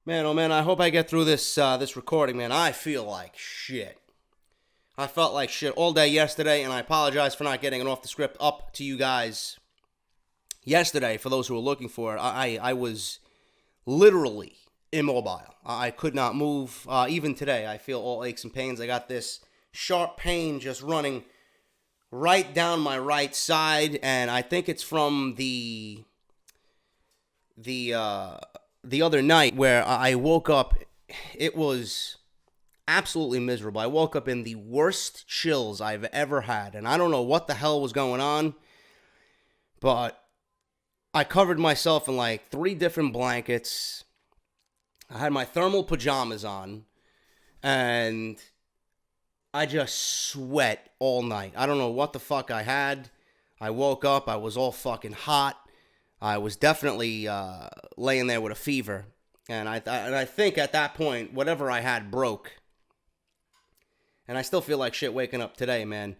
Man, oh man, I hope I get through this recording, man. I feel like shit. I felt like shit all day yesterday, and I apologize for not getting it off the script up to you guys yesterday. For those who are looking for it, I was literally immobile. I could not move. Even today, I feel all aches and pains. I got this sharp pain just running right down my right side, and I think it's from the other night where I woke up. It was absolutely miserable. I woke up in the worst chills I've ever had, and I don't know what the hell was going on, but I covered myself in like 3 different blankets. I had my thermal pajamas on, and I just sweat all night. I don't know what the fuck I had. I woke up, I was all fucking hot. I was definitely laying there with a fever, and I think at that point, whatever I had broke. And I still feel like shit waking up today, man.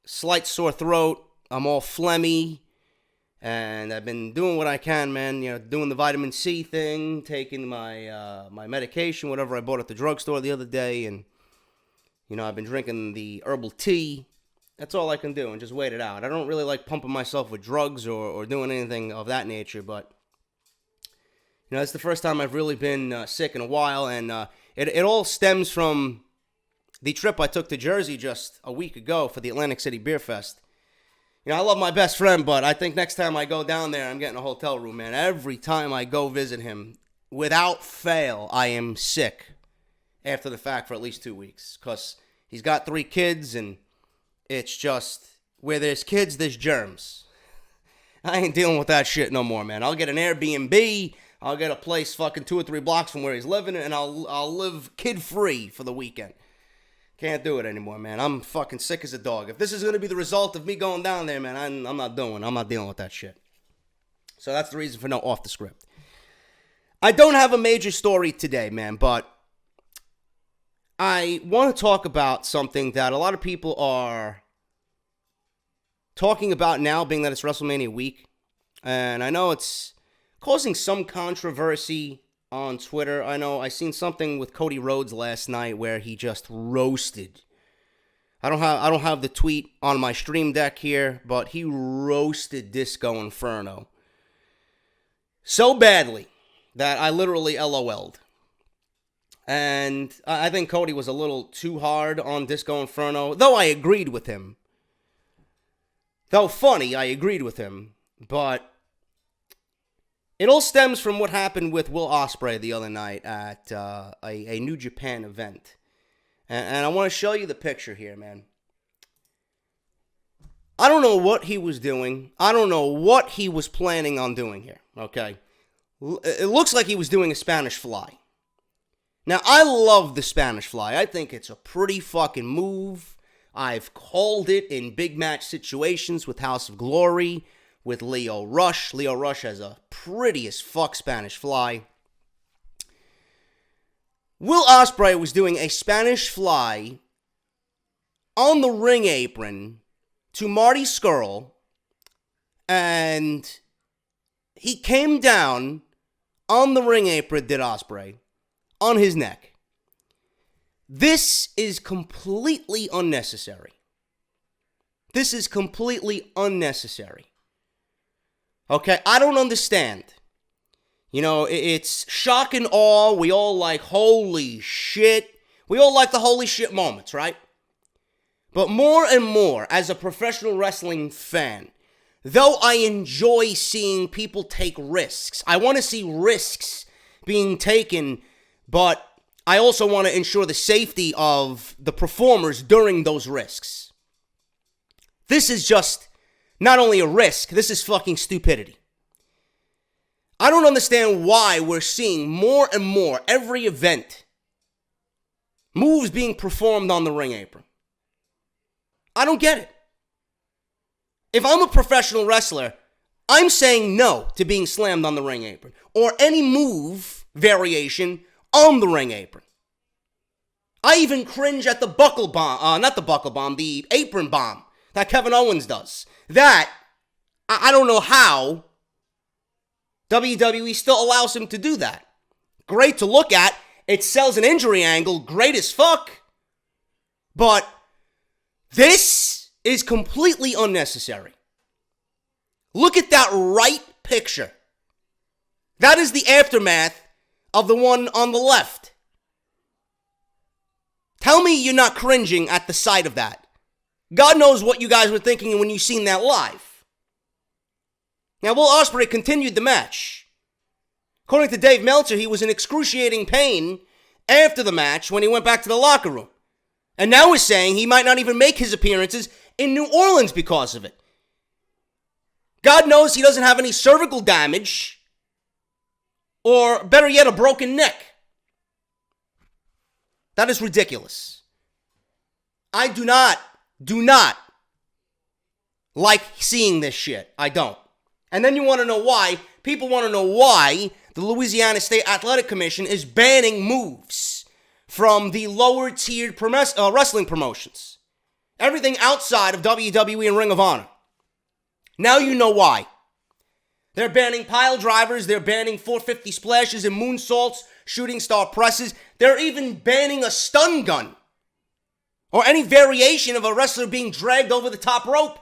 Slight sore throat. I'm all phlegmy, and I've been doing what I can, man. You know, doing the vitamin C thing, taking my my medication, whatever I bought at the drugstore the other day, and you know, I've been drinking the herbal tea. That's all I can do, and just wait it out. I don't really like pumping myself with drugs or doing anything of that nature, but, you know, it's the first time I've really been sick in a while, and it all stems from the trip I took to Jersey just a week ago for the Atlantic City Beer Fest. You know, I love my best friend, but I think next time I go down there, I'm getting a hotel room, man. Every time I go visit him, without fail, I am sick after the fact for at least 2 weeks, because he's got 3 kids, and it's just, where there's kids, there's germs. I ain't dealing with that shit no more, man. I'll get an Airbnb, I'll get a place fucking 2 or 3 blocks from where he's living, and I'll live kid-free for the weekend. Can't do it anymore, man. I'm fucking sick as a dog. If this is going to be the result of me going down there, man, I'm not dealing with that shit. So that's the reason for no off the script. I don't have a major story today, man, but I want to talk about something that a lot of people are talking about now, being that it's WrestleMania week. And I know it's causing some controversy on Twitter. I know I seen something with Cody Rhodes last night where he just roasted. I don't have the tweet on my stream deck here, but he roasted Disco Inferno so badly that I literally LOL'd. And I think Cody was a little too hard on Disco Inferno, though I agreed with him. Though funny, I agreed with him. But it all stems from what happened with Will Ospreay the other night at a New Japan event. And I want to show you the picture here, man. I don't know what he was doing. I don't know what he was planning on doing here, okay? It looks like he was doing a Spanish Fly. Now, I love the Spanish Fly. I think it's a pretty fucking move. I've called it in big match situations with House of Glory, with Lio Rush. Lio Rush has a pretty as fuck Spanish Fly. Will Ospreay was doing a Spanish Fly on the ring apron to Marty Scurll, and he came down on the ring apron, did Ospreay, on his neck. This is completely unnecessary. This is completely unnecessary. Okay, I don't understand. You know, it's shock and awe. We all like, holy shit. We all like the holy shit moments, right? But more and more, as a professional wrestling fan, though I enjoy seeing people take risks, I want to see risks being taken, but I also want to ensure the safety of the performers during those risks. This is just not only a risk, this is fucking stupidity. I don't understand why we're seeing more and more, every event, moves being performed on the ring apron. I don't get it. If I'm a professional wrestler, I'm saying no to being slammed on the ring apron, or any move variation on the ring apron. I even cringe at the buckle bomb, not the buckle bomb, the apron bomb that Kevin Owens does. That, I don't know how WWE still allows him to do that. great to look at. It sells an injury angle, great as fuck. But this is completely unnecessary. Look at that right picture. That is the aftermath of the one on the left. Tell me you're not cringing at the sight of that. God knows what you guys were thinking when you seen that live. Now, Will Ospreay continued the match. According to Dave Meltzer, he was in excruciating pain after the match when he went back to the locker room. And now he's saying he might not even make his appearances in New Orleans because of it. God knows he doesn't have any cervical damage, or better yet, a broken neck. That is ridiculous. I do not like seeing this shit. I don't. And then you want to know why. People want to know why the Louisiana State Athletic Commission is banning moves from the lower tiered wrestling promotions. Everything outside of WWE and Ring of Honor. Now you know why. They're banning pile drivers. They're banning 450 splashes and moonsaults, shooting star presses. They're even banning a stun gun or any variation of a wrestler being dragged over the top rope.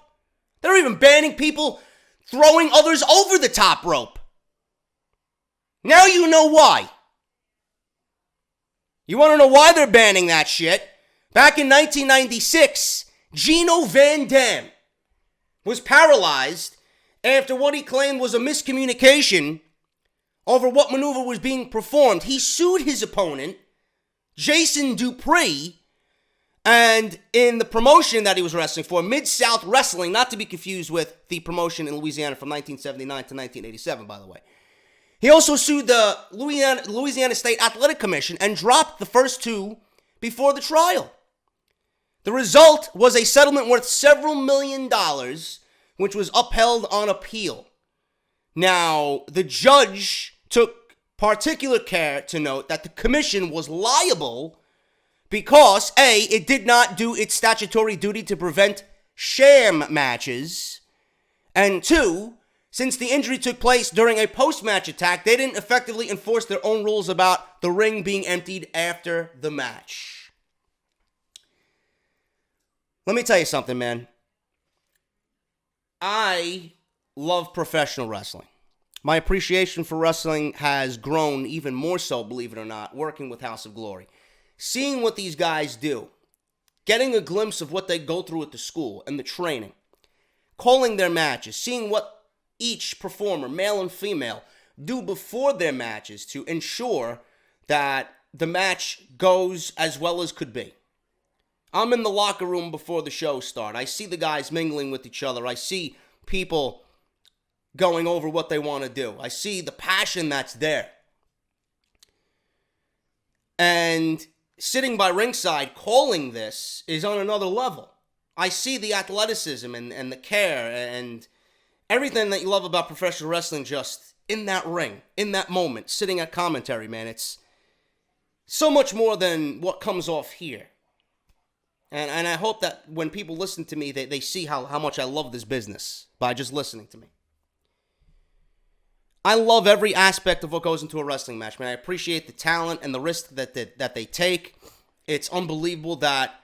They're even banning people throwing others over the top rope. Now you know why. You want to know why they're banning that shit? Back in 1996, Gino Van Dam was paralyzed after what he claimed was a miscommunication over what maneuver was being performed. He sued his opponent, Jason Dupree, and in the promotion that he was wrestling for, Mid-South Wrestling, not to be confused with the promotion in Louisiana from 1979 to 1987, by the way. He also sued the Louisiana State Athletic Commission and dropped the first two before the trial. The result was a settlement worth several $1 million, which was upheld on appeal. Now, the judge took particular care to note that the commission was liable because, A, it did not do its statutory duty to prevent sham matches, and 2, since the injury took place during a post-match attack, they didn't effectively enforce their own rules about the ring being emptied after the match. Let me tell you something, man. I love professional wrestling. My appreciation for wrestling has grown even more so, believe it or not, working with House of Glory. Seeing what these guys do, getting a glimpse of what they go through at the school and the training, calling their matches, seeing what each performer, male and female, do before their matches to ensure that the match goes as well as could be. I'm in the locker room before the show starts. I see the guys mingling with each other. I see people going over what they want to do. I see the passion that's there. And sitting by ringside calling this is on another level. I see the athleticism and the care and everything that you love about professional wrestling just in that ring, in that moment, sitting at commentary, man. It's so much more than what comes off here. And I hope that when people listen to me, they see how much I love this business by just listening to me. I love every aspect of what goes into a wrestling match, man. I appreciate the talent and the risk that they take. It's unbelievable that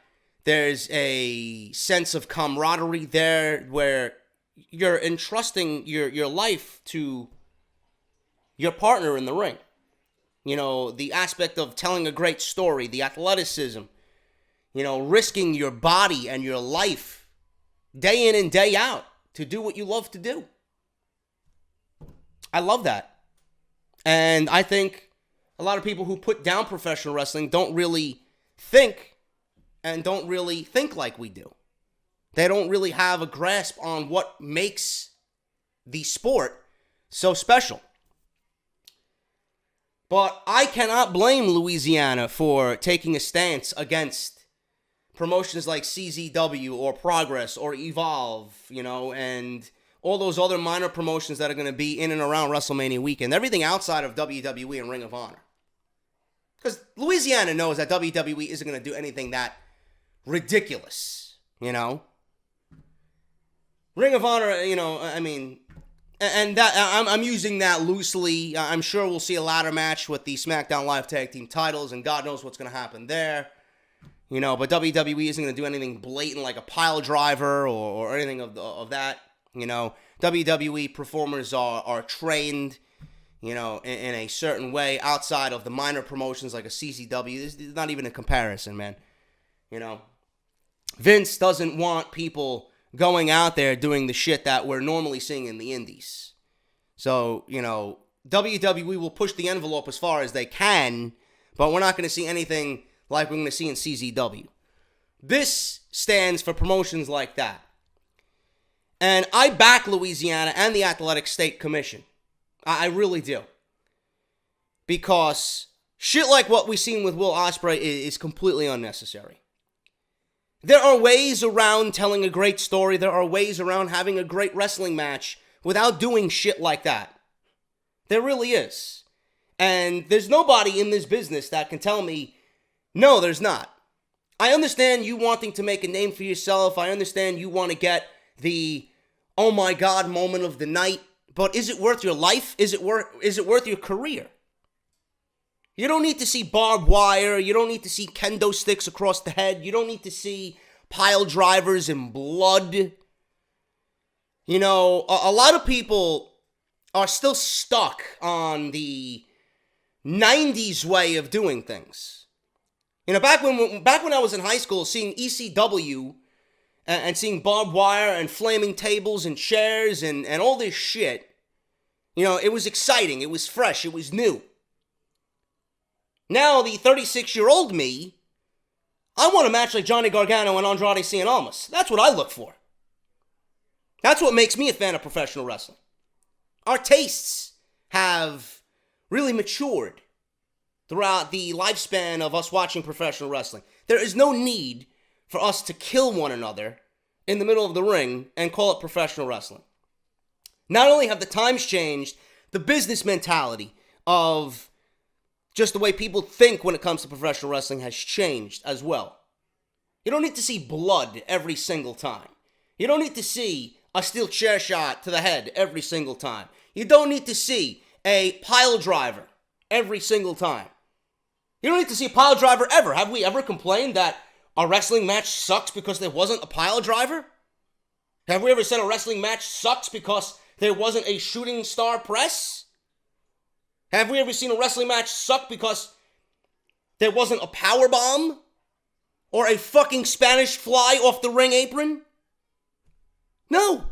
there's a sense of camaraderie there where you're entrusting your life to your partner in the ring. You know, the aspect of telling a great story, the athleticism, risking your body and your life day in and day out to do what you love to do. I love that. And I think a lot of people who put down professional wrestling don't really think like we do. They don't really have a grasp on what makes the sport so special. But I cannot blame Louisiana for taking a stance against promotions like CZW or Progress or Evolve, and all those other minor promotions that are going to be in and around WrestleMania weekend. Everything outside of WWE and Ring of Honor. Because Louisiana knows that WWE isn't going to do anything that ridiculous, Ring of Honor, And that I'm using that loosely. I'm sure we'll see a ladder match with the SmackDown Live Tag Team titles, and God knows what's going to happen there. But WWE isn't going to do anything blatant like a pile driver or anything of that. WWE performers are trained, in a certain way outside of the minor promotions like a CCW. There's not even a comparison, man. Vince doesn't want people going out there doing the shit that we're normally seeing in the indies. So, WWE will push the envelope as far as they can, but we're not going to see anything like we're going to see in CZW. This stands for promotions like that. And I back Louisiana and the Athletic State Commission. I really do. Because shit like what we've seen with Will Ospreay is completely unnecessary. There are ways around telling a great story. There are ways around having a great wrestling match without doing shit like that. There really is. And there's nobody in this business that can tell me, no, there's not. I understand you wanting to make a name for yourself. I understand you want to get the, oh my God moment of the night. But is it worth your life? Is it worth your career? You don't need to see barbed wire. You don't need to see kendo sticks across the head. You don't need to see pile drivers and blood. A lot of people are still stuck on the 90s way of doing things. Back when I was in high school, seeing ECW and seeing barbed wire and flaming tables and chairs and all this shit, it was exciting. It was fresh. It was new. Now, the 36-year-old me, I want a match like Johnny Gargano and Andrade Cien Almas. That's what I look for. That's what makes me a fan of professional wrestling. Our tastes have really matured throughout the lifespan of us watching professional wrestling. There is no need for us to kill one another in the middle of the ring and call it professional wrestling. Not only have the times changed, the business mentality of just the way people think when it comes to professional wrestling has changed as well. You don't need to see blood every single time. You don't need to see a steel chair shot to the head every single time. You don't need to see a pile driver every single time. You don't need to see a pile driver ever. Have we ever complained that a wrestling match sucks because there wasn't a pile driver? Have we ever said a wrestling match sucks because there wasn't a shooting star press? Have we ever seen a wrestling match suck because there wasn't a power bomb? Or a fucking Spanish fly off the ring apron? No.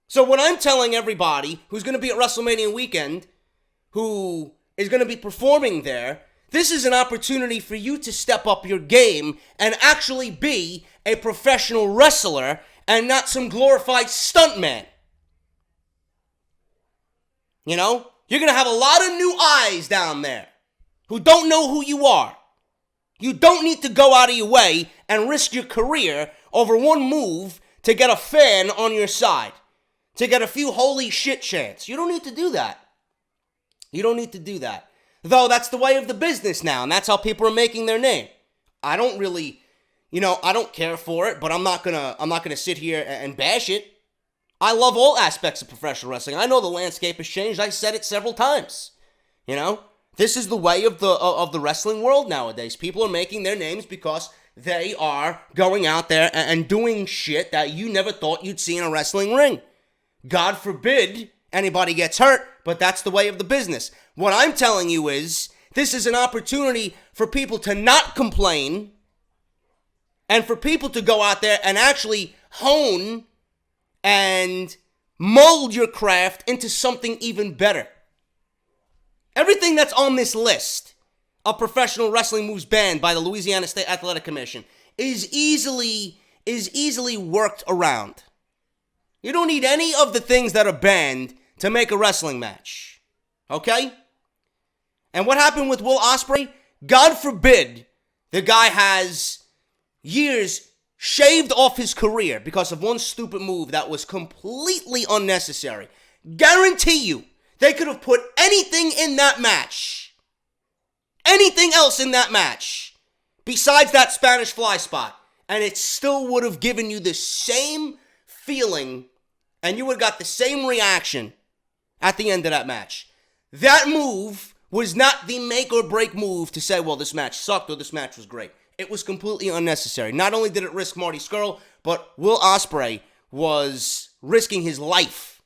So what I'm telling everybody who's going to be at WrestleMania weekend, who is going to be performing there, this is an opportunity for you to step up your game and actually be a professional wrestler and not some glorified stuntman. You're going to have a lot of new eyes down there who don't know who you are. You don't need to go out of your way and risk your career over one move to get a fan on your side, to get a few holy shit chants. You don't need to do that. Though that's the way of the business now, and that's how people are making their name. I don't really, I don't care for it, but I'm not gonna sit here and bash it. I love all aspects of professional wrestling. I know the landscape has changed. I said it several times. This is the way of the wrestling world nowadays. People are making their names because they are going out there and doing shit that you never thought you'd see in a wrestling ring. God forbid anybody gets hurt, but that's the way of the business. What I'm telling you is, this is an opportunity for people to not complain and for people to go out there and actually hone and mold your craft into something even better. Everything that's on this list of professional wrestling moves banned by the Louisiana State Athletic Commission is easily worked around. You don't need any of the things that are banned to make a wrestling match. Okay? And what happened with Will Ospreay? God forbid the guy has years shaved off his career because of one stupid move that was completely unnecessary. Guarantee you, they could have put anything in that match. Anything else in that match besides that Spanish fly spot, and it still would have given you the same feeling, and you would have got the same reaction at the end of that match. That move was not the make or break move to say, well, this match sucked or this match was great. It was completely unnecessary. Not only did it risk Marty Scurll, but Will Ospreay was risking his life.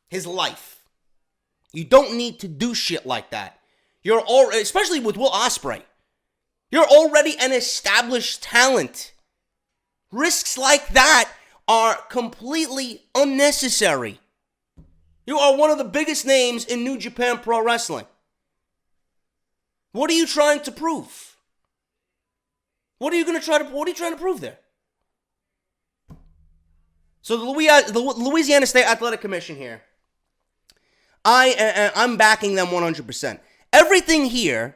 His life. You don't need to do shit like that. You're already, especially with Will Ospreay, you're already an established talent. Risks like that are completely unnecessary. You are one of the biggest names in New Japan Pro Wrestling. What are you trying to prove? What are you trying to prove there? So the Louisiana State Athletic Commission here, I'm backing them 100%. Everything here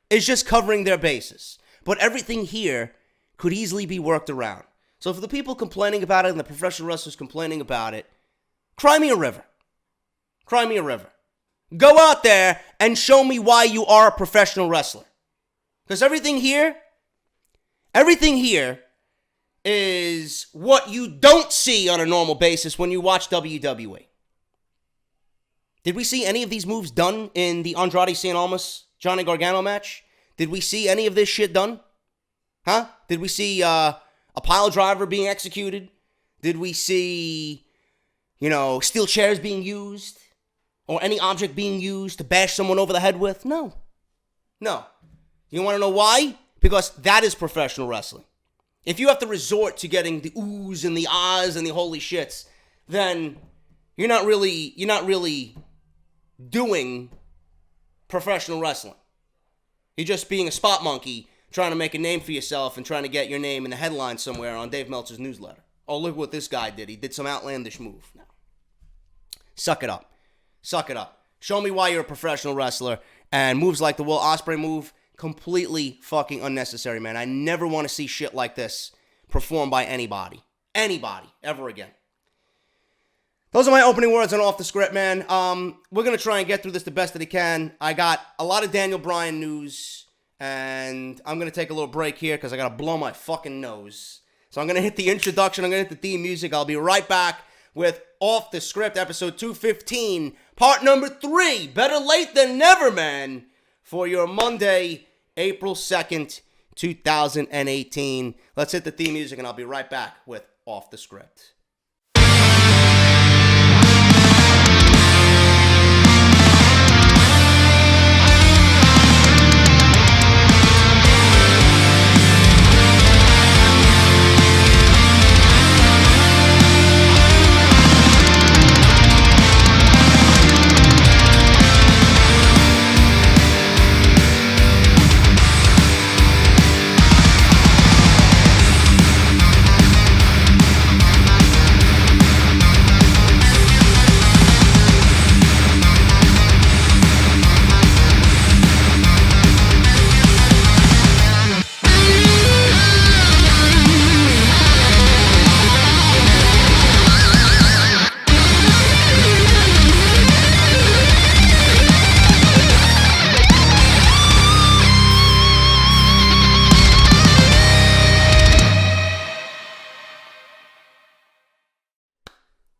is just covering their bases. But everything here could easily be worked around. So for the people complaining about it and the professional wrestlers complaining about it, cry me a river. Cry me a river. Go out there and show me why you are a professional wrestler. Because everything here is what you don't see on a normal basis when you watch WWE. Did we see any of these moves done in the Andrade Cien Almas Johnny Gargano match? Did we see any of this shit done? Huh? Did we see a pile driver being executed? Did we see, steel chairs being used? Or any object being used to bash someone over the head with? No. You want to know why? Because that is professional wrestling. If you have to resort to getting the oohs and the ahs and the holy shits, then you're not really doing professional wrestling. You're just being a spot monkey, trying to make a name for yourself and trying to get your name in the headline somewhere on Dave Meltzer's newsletter. Oh, look what this guy did. He did some outlandish move. No. Suck it up. Show me why you're a professional wrestler. And moves like the Will Ospreay move, completely fucking unnecessary, man. I never want to see shit like this performed by anybody. Anybody, ever again. Those are my opening words on Off the Script, man. We're going to try and get through this the best that I can. I got a lot of Daniel Bryan news, and I'm going to take a little break here because I got to blow my fucking nose. So I'm going to hit the introduction. I'm going to hit the theme music. I'll be right back with Off the Script, episode 215, part number 3. Better late than never, man, for your Monday, April 2nd, 2018. Let's hit the theme music, and I'll be right back with Off the Script.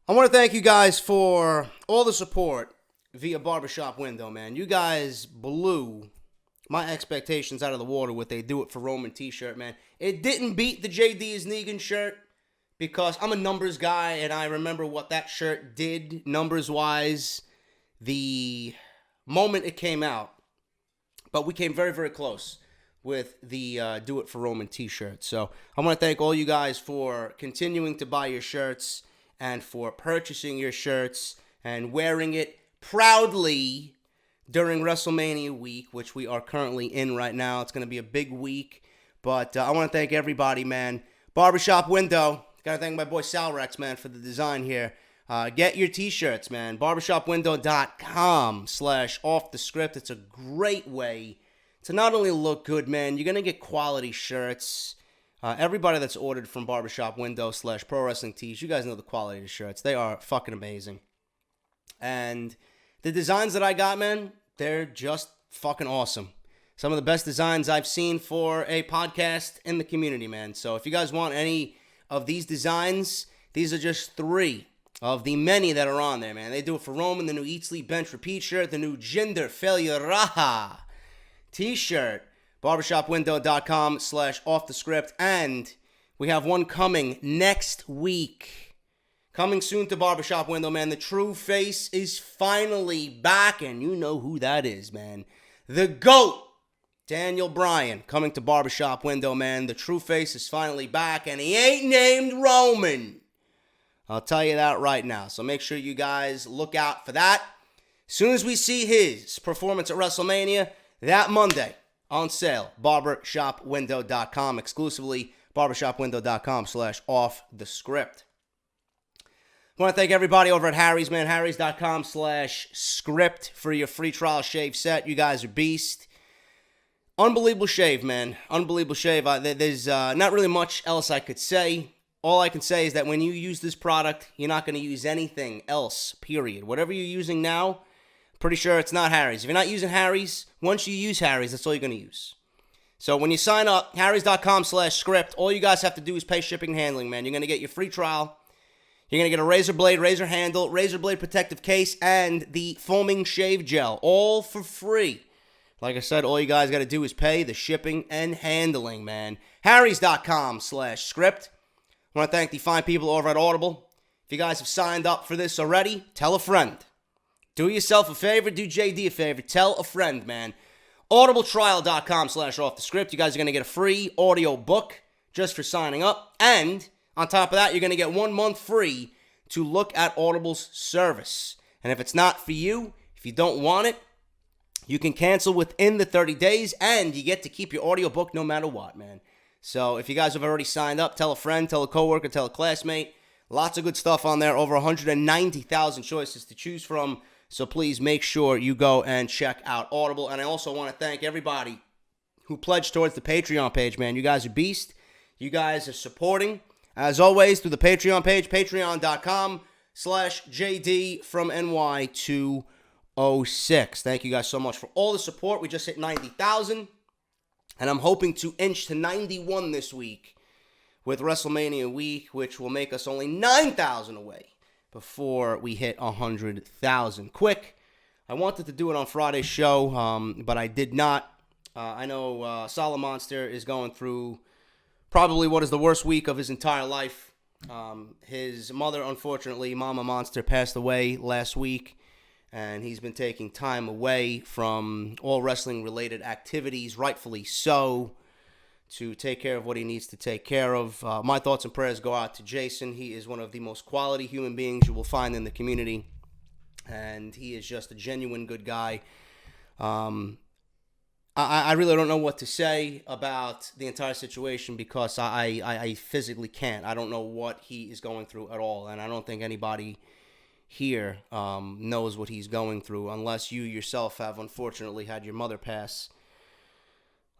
I want to thank you guys for all the support via Barbershop Window, man. You guys blew my expectations out of the water with a Do It For Roman t-shirt, man. It didn't beat the JD is Negan shirt because I'm a numbers guy and I remember what that shirt did numbers-wise the moment it came out. But we came very, very close with the Do It For Roman t-shirt. So I want to thank all you guys for continuing to buy your shirts and for purchasing your shirts and wearing it proudly during WrestleMania week, which we are currently in right now. It's going to be a big week, but I want to thank everybody, man. Barbershop Window, got to thank my boy Salrex, man, for the design here. Get your t-shirts, man. Barbershopwindow.com/offthescript. It's a great way to not only look good, man, you're going to get quality shirts. Everybody that's ordered from Barbershop Window /Pro Wrestling Tees, you guys know the quality of the shirts. They are fucking amazing. And the designs that I got, man, they're just fucking awesome. Some of the best designs I've seen for a podcast in the community, man. So if you guys want any of these designs. These are just 3 of the many that are on there, man. They do it for Roman, the new Eat, Sleep, Bench, Repeat shirt, the new Gender Failure Raha t-shirt, barbershopwindow.com/offthescript, and we have one coming next week. Coming soon to Barbershop Window, man. The true face is finally back, and you know who that is, man. The GOAT, Daniel Bryan, coming to Barbershop Window, man. The true face is finally back, and he ain't named Roman. I'll tell you that right now. So make sure you guys look out for that. As soon as we see his performance at WrestleMania, that Monday, on sale, barbershopwindow.com, exclusively barbershopwindow.com/offthescript. I want to thank everybody over at Harry's, man. Harry's.com/script for your free trial shave set. You guys are beast. Unbelievable shave, man. Unbelievable shave. There's not really much else I could say. All I can say is that when you use this product, you're not going to use anything else, period. Whatever you're using now, pretty sure it's not Harry's. If you're not using Harry's, once you use Harry's, that's all you're going to use. So when you sign up, Harry's.com/script, all you guys have to do is pay shipping and handling, man. You're going to get your free trial. You're going to get a razor blade, razor handle, razor blade protective case, and the foaming shave gel, all for free. Like I said, all you guys got to do is pay the shipping and handling, man. Harry's.com/script. I want to thank the fine people over at Audible. If you guys have signed up for this already, tell a friend. Do yourself a favor, do JD a favor, tell a friend, man. Audibletrial.com/offthescript. You guys are going to get a free audio book just for signing up. And on top of that, you're going to get 1 month free to look at Audible's service. And if it's not for you, if you don't want it, you can cancel within the 30 days, and you get to keep your audiobook no matter what, man. So if you guys have already signed up, tell a friend, tell a coworker, tell a classmate. Lots of good stuff on there. Over 190,000 choices to choose from. So please make sure you go and check out Audible. And I also want to thank everybody who pledged towards the Patreon page, man. You guys are beast. You guys are supporting, as always, through the Patreon page, patreon.com/JD from NY206. Thank you guys so much for all the support. We just hit 90,000. And I'm hoping to inch to 91 this week with WrestleMania week, which will make us only 9,000 away before we hit 100,000. Quick, I wanted to do it on Friday's show, but I did not. I know Solid Monster is going through probably what is the worst week of his entire life. His mother, unfortunately, Mama Monster, passed away last week, and he's been taking time away from all wrestling-related activities, rightfully so, to take care of what he needs to take care of. My thoughts and prayers go out to Jason. He is one of the most quality human beings you will find in the community, and he is just a genuine good guy. I really don't know what to say about the entire situation because I physically can't. I don't know what he is going through at all, and I don't think anybody here knows what he's going through unless you yourself have unfortunately had your mother pass.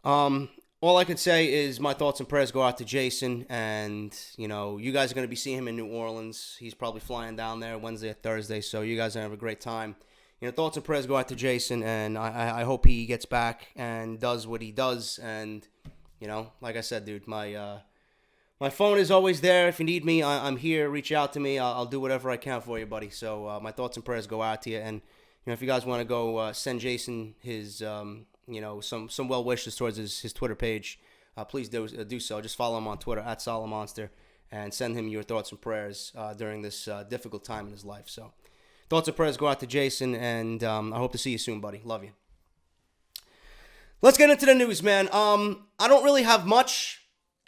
All I can say is my thoughts and prayers go out to Jason, and, you know, you guys are going to be seeing him in New Orleans. He's probably flying down there Wednesday or Thursday, so you guys are going to have a great time. You know, thoughts and prayers go out to Jason, and I hope he gets back and does what he does, and, you know, like I said, dude, my phone is always there. If you need me, I'm here. Reach out to me. I'll do whatever I can for you, buddy. So my thoughts and prayers go out to you, and, you know, if you guys want to go send Jason his... you know, some well wishes towards his Twitter page, please do so. Just follow him on Twitter at @SoloMonster and send him your thoughts and prayers during this difficult time in his life. So, thoughts and prayers go out to Jason, and I hope to see you soon, buddy. Love you. Let's get into the news, man. I don't really have much,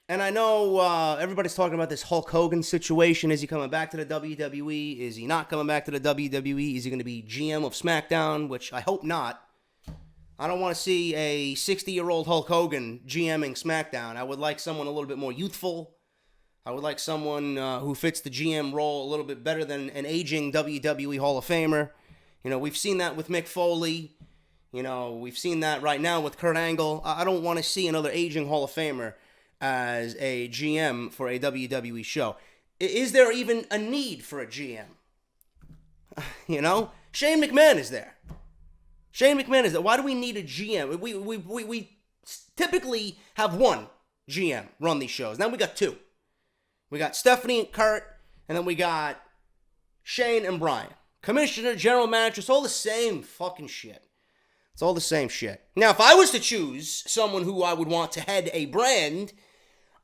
and I know everybody's talking about this Hulk Hogan situation. Is he coming back to the WWE? Is he not coming back to the WWE? Is he going to be GM of Smackdown? Which I hope not. I don't want to see a 60-year-old Hulk Hogan GMing SmackDown. I would like someone a little bit more youthful. I would like someone who fits the GM role a little bit better than an aging WWE Hall of Famer. You know, we've seen that with Mick Foley. You know, we've seen that right now with Kurt Angle. I don't want to see another aging Hall of Famer as a GM for a WWE show. Is there even a need for a GM? You know, Shane McMahon is there. Shane McMahon is there. Why do we need a GM? We typically have one GM run these shows. Now we got two. We got Stephanie and Kurt, and then we got Shane and Bryan. Commissioner, general manager, it's all the same fucking shit. It's all the same shit. Now, if I was to choose someone who I would want to head a brand,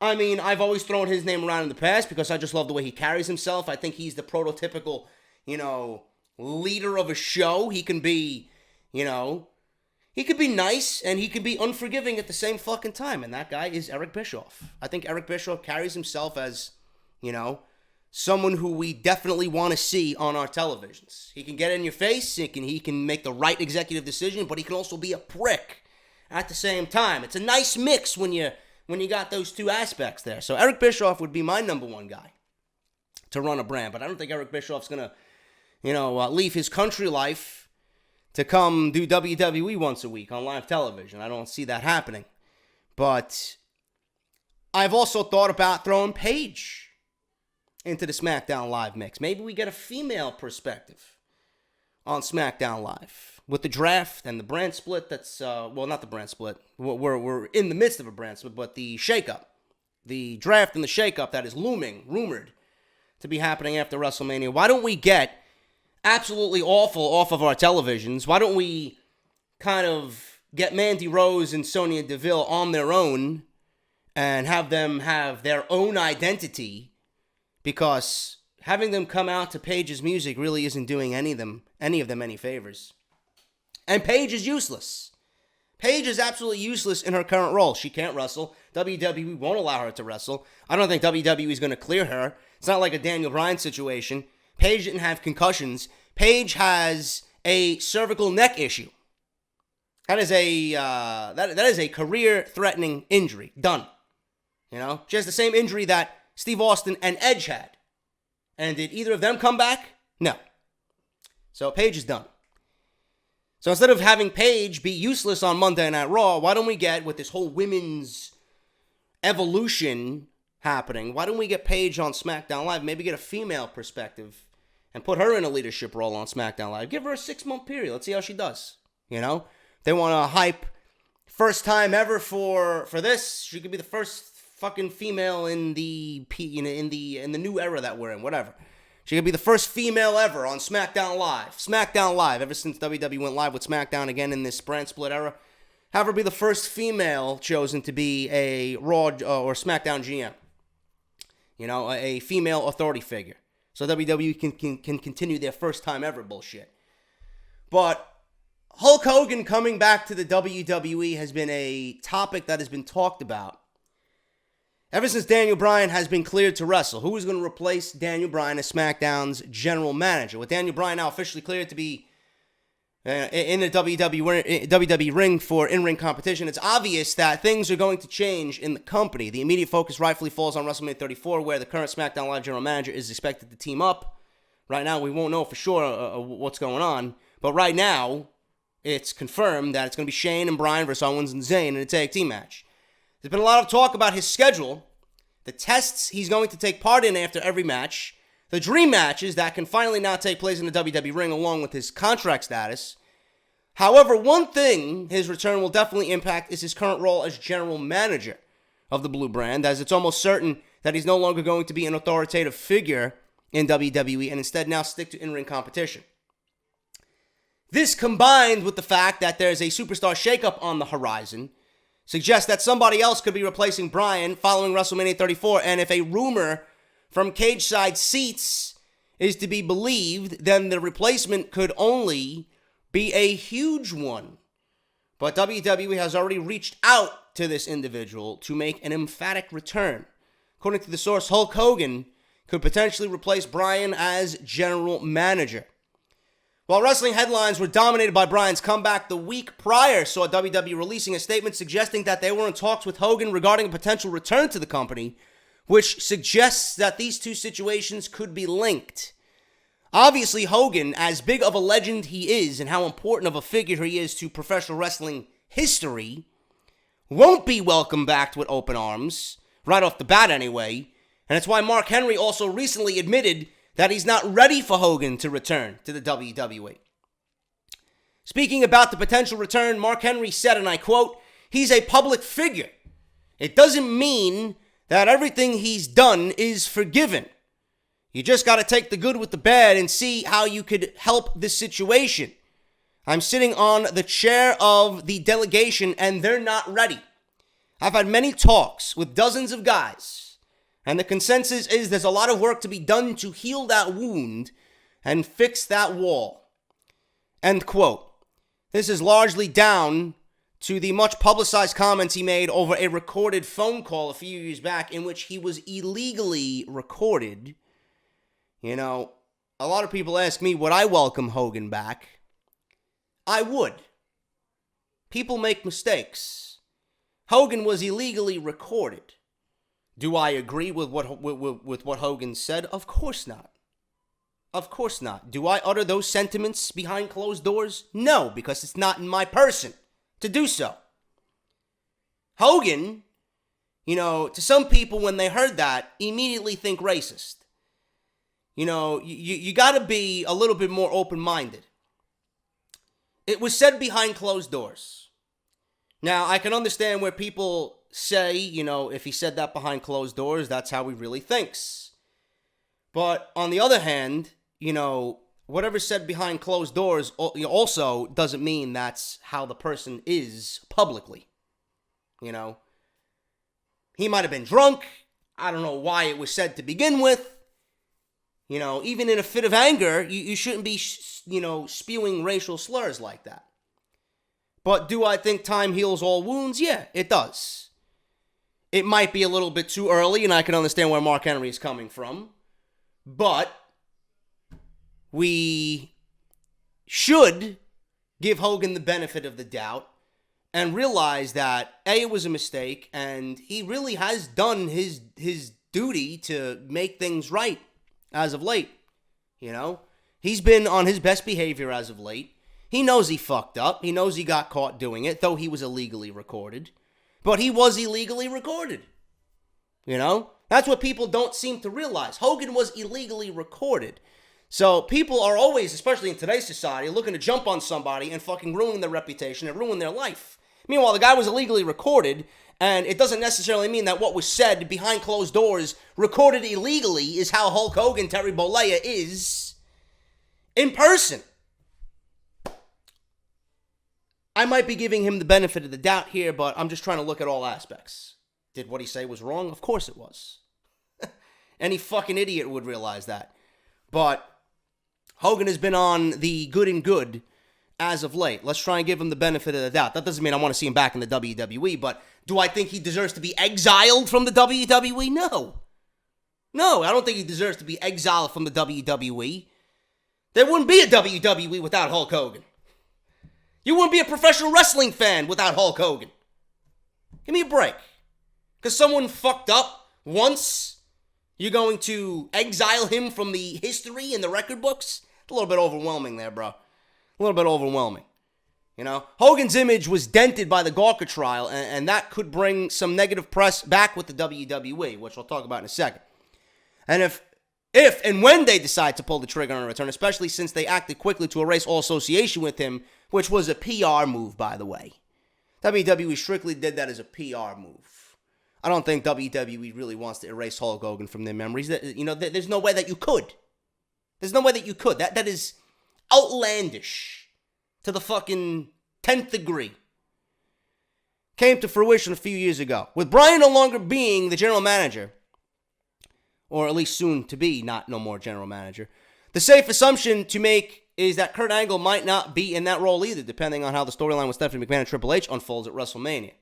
I mean, I've always thrown his name around in the past because I just love the way he carries himself. I think he's the prototypical, leader of a show. He can be, he could be nice and he could be unforgiving at the same fucking time. And that guy is Eric Bischoff. I think Eric Bischoff carries himself as, someone who we definitely want to see on our televisions. He can get in your face. He can make the right executive decision, but he can also be a prick at the same time. It's a nice mix when you got those two aspects there. So Eric Bischoff would be my number one guy to run a brand. But I don't think Eric Bischoff's going to, leave his country life to come do WWE once a week on live television. I don't see that happening. But I've also thought about throwing Paige into the Smackdown Live mix. Maybe we get a female perspective on Smackdown Live with the draft and the brand split that's, not the brand split. We're in the midst of a brand split, but the shakeup. The draft and the shakeup that is rumored to be happening after WrestleMania. Why don't we get absolutely awful off of our televisions? Why don't we kind of get Mandy Rose and Sonya Deville on their own and have them have their own identity? Because having them come out to Paige's music really isn't doing any of them any favors. And Paige is useless. Paige is absolutely useless in her current role. She can't wrestle. WWE won't allow her to wrestle. I don't think WWE is going to clear her. It's not like a Daniel Bryan situation. Paige didn't have concussions. Paige has a cervical neck issue. That is a career-threatening injury. Done. She has the same injury that Steve Austin and Edge had. And did either of them come back? No. So Paige is done. So instead of having Paige be useless on Monday Night Raw, why don't we get, with this whole women's evolution happening, why don't we get Paige on SmackDown Live, maybe get a female perspective, and put her in a leadership role on SmackDown Live. Give her a 6-month period. Let's see how she does. They want to hype first time ever for this. She could be the first fucking female in the new era that we're in, whatever. She could be the first female ever on SmackDown Live. SmackDown Live, ever since WWE went live with SmackDown again in this brand split era. Have her be the first female chosen to be a Raw or SmackDown GM. A female authority figure. So WWE can continue their first time ever bullshit. But Hulk Hogan coming back to the WWE has been a topic that has been talked about ever since Daniel Bryan has been cleared to wrestle. Who is going to replace Daniel Bryan as SmackDown's general manager? With Daniel Bryan now officially cleared to be in the WWE ring for in-ring competition, it's obvious that things are going to change in the company. The immediate focus rightfully falls on WrestleMania 34, where the current SmackDown Live general manager is expected to team up. Right now, we won't know for sure what's going on, but right now, it's confirmed that it's going to be Shane and Bryan versus Owens and Zayn in a tag team match. There's been a lot of talk about his schedule, the tests he's going to take part in after every match, the dream matches that can finally now take place in the WWE ring along with his contract status. However, one thing his return will definitely impact is his current role as general manager of the Blue Brand, as it's almost certain that he's no longer going to be an authoritative figure in WWE and instead now stick to in-ring competition. This, combined with the fact that there's a superstar shakeup on the horizon, suggests that somebody else could be replacing Bryan following WrestleMania 34, and if a rumor from cage side seats is to be believed, then the replacement could only be a huge one. But WWE has already reached out to this individual to make an emphatic return. According to the source, Hulk Hogan could potentially replace Bryan as general manager. While wrestling headlines were dominated by Bryan's comeback, the week prior saw WWE releasing a statement suggesting that they were in talks with Hogan regarding a potential return to the company, which suggests that these two situations could be linked. Obviously, Hogan, as big of a legend he is and how important of a figure he is to professional wrestling history, won't be welcomed back with open arms, right off the bat anyway, and it's why Mark Henry also recently admitted that he's not ready for Hogan to return to the WWE. Speaking about the potential return, Mark Henry said, and I quote, "He's a public figure. It doesn't mean that everything he's done is forgiven. You just got to take the good with the bad and see how you could help this situation. I'm sitting on the chair of the delegation and they're not ready. I've had many talks with dozens of guys, and the consensus is there's a lot of work to be done to heal that wound and fix that wall. End quote. This is largely down to the much publicized comments he made over a recorded phone call a few years back in which he was illegally recorded. You know, a lot of people ask me, would I welcome Hogan back? I would. People make mistakes. Hogan was illegally recorded. Do I agree with what Hogan said? Of course not. Of course not. Do I utter those sentiments behind closed doors? No, because it's not in my person to do so. Hogan, you know, to some people when they heard that, immediately think racist. You know, you got to be a little bit more open-minded. It was said behind closed doors. Now, I can understand where people say, you know, if he said that behind closed doors, that's how he really thinks. But on the other hand, you know, whatever's said behind closed doors also doesn't mean that's how the person is publicly. You know, he might have been drunk. I don't know why it was said to begin with. You know, even in a fit of anger, you shouldn't be, spewing racial slurs like that. But do I think time heals all wounds? Yeah, it does. It might be a little bit too early, and I can understand where Mark Henry is coming from. But we should give Hogan the benefit of the doubt and realize that, A, it was a mistake, and he really has done his duty to make things right as of late. You know, he's been on his best behavior as of late. He knows he fucked up. He knows he got caught doing it, though he was illegally recorded. But he was illegally recorded. You know, that's what people don't seem to realize. Hogan was illegally recorded. So people are always, especially in today's society, looking to jump on somebody and fucking ruin their reputation and ruin their life. Meanwhile, the guy was illegally recorded, and it doesn't necessarily mean that what was said behind closed doors, recorded illegally, is how Hulk Hogan, Terry Bollea is in person. I might be giving him the benefit of the doubt here, but I'm just trying to look at all aspects. Did what he say was wrong? Of course it was. Any fucking idiot would realize that. But Hogan has been on the good and good as of late. Let's try and give him the benefit of the doubt. That doesn't mean I want to see him back in the WWE, but do I think he deserves to be exiled from the WWE? No. No, I don't think he deserves to be exiled from the WWE. There wouldn't be a WWE without Hulk Hogan. You wouldn't be a professional wrestling fan without Hulk Hogan. Give me a break. Because someone fucked up once, you're going to exile him from the history and the record books? It's a little bit overwhelming there, bro. A little bit overwhelming. You know, Hogan's image was dented by the Gawker trial, and that could bring some negative press back with the WWE, which we'll talk about in a second. And if and when they decide to pull the trigger on a return, especially since they acted quickly to erase all association with him, which was a PR move, by the way. WWE strictly did that as a PR move. I don't think WWE really wants to erase Hulk Hogan from their memories. You know, there's no way that you could. There's no way that you could. That is outlandish to the fucking 10th degree. Came to fruition a few years ago. With Bryan no longer being the general manager, or at least soon to be no more general manager, the safe assumption to make is that Kurt Angle might not be in that role either, depending on how the storyline with Stephanie McMahon and Triple H unfolds at WrestleMania.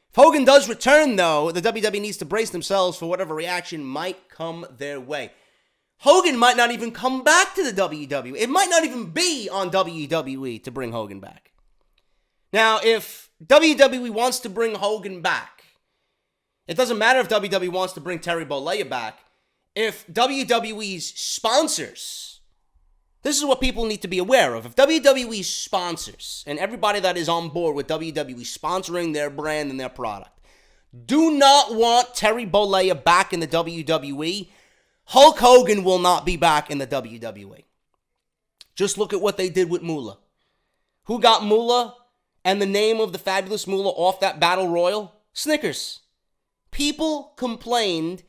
If Hogan does return, though, the WWE needs to brace themselves for whatever reaction might come their way. Hogan might not even come back to the WWE. It might not even be on WWE to bring Hogan back. Now, if WWE wants to bring Hogan back, it doesn't matter if WWE wants to bring Terry Bollea back. If WWE's sponsors, this is what people need to be aware of. If WWE's sponsors and everybody that is on board with WWE sponsoring their brand and their product do not want Terry Bollea back in the WWE, Hulk Hogan will not be back in the WWE. Just look at what they did with Moolah. Who got Moolah and the name of the fabulous Moolah off that battle royal? Snickers. people complained.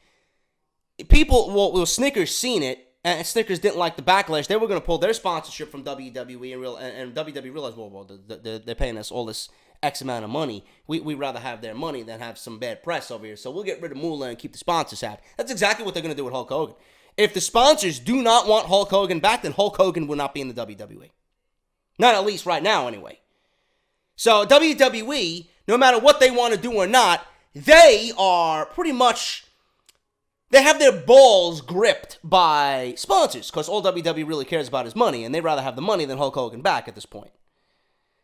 Well, Snickers seen it, and Snickers didn't like the backlash. They were going to pull their sponsorship from WWE, and WWE realized, well, they're paying us all this X amount of money. We'd rather have their money than have some bad press over here. So we'll get rid of Moolah and keep the sponsors happy. That's exactly what they're going to do with Hulk Hogan. If the sponsors do not want Hulk Hogan back, then Hulk Hogan will not be in the WWE. Not at least right now, anyway. So WWE, no matter what they want to do or not, they are pretty much, they have their balls gripped by sponsors, because all WWE really cares about is money, and they'd rather have the money than Hulk Hogan back at this point.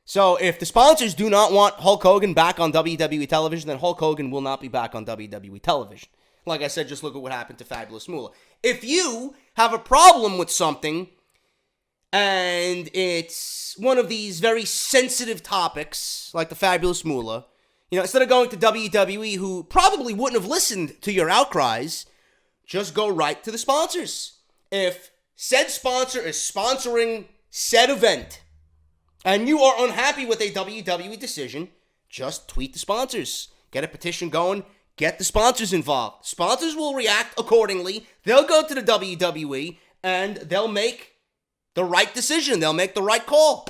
So if the sponsors do not want Hulk Hogan back on WWE television, then Hulk Hogan will not be back on WWE television. Like I said, just look at what happened to Fabulous Moolah. If you have a problem with something, and it's one of these very sensitive topics, like the Fabulous Moolah, instead of going to WWE, who probably wouldn't have listened to your outcries, just go right to the sponsors. If said sponsor is sponsoring said event, and you are unhappy with a WWE decision, just tweet the sponsors. Get a petition going. Get the sponsors involved. Sponsors will react accordingly. They'll go to the WWE, and they'll make the right decision. They'll make the right call.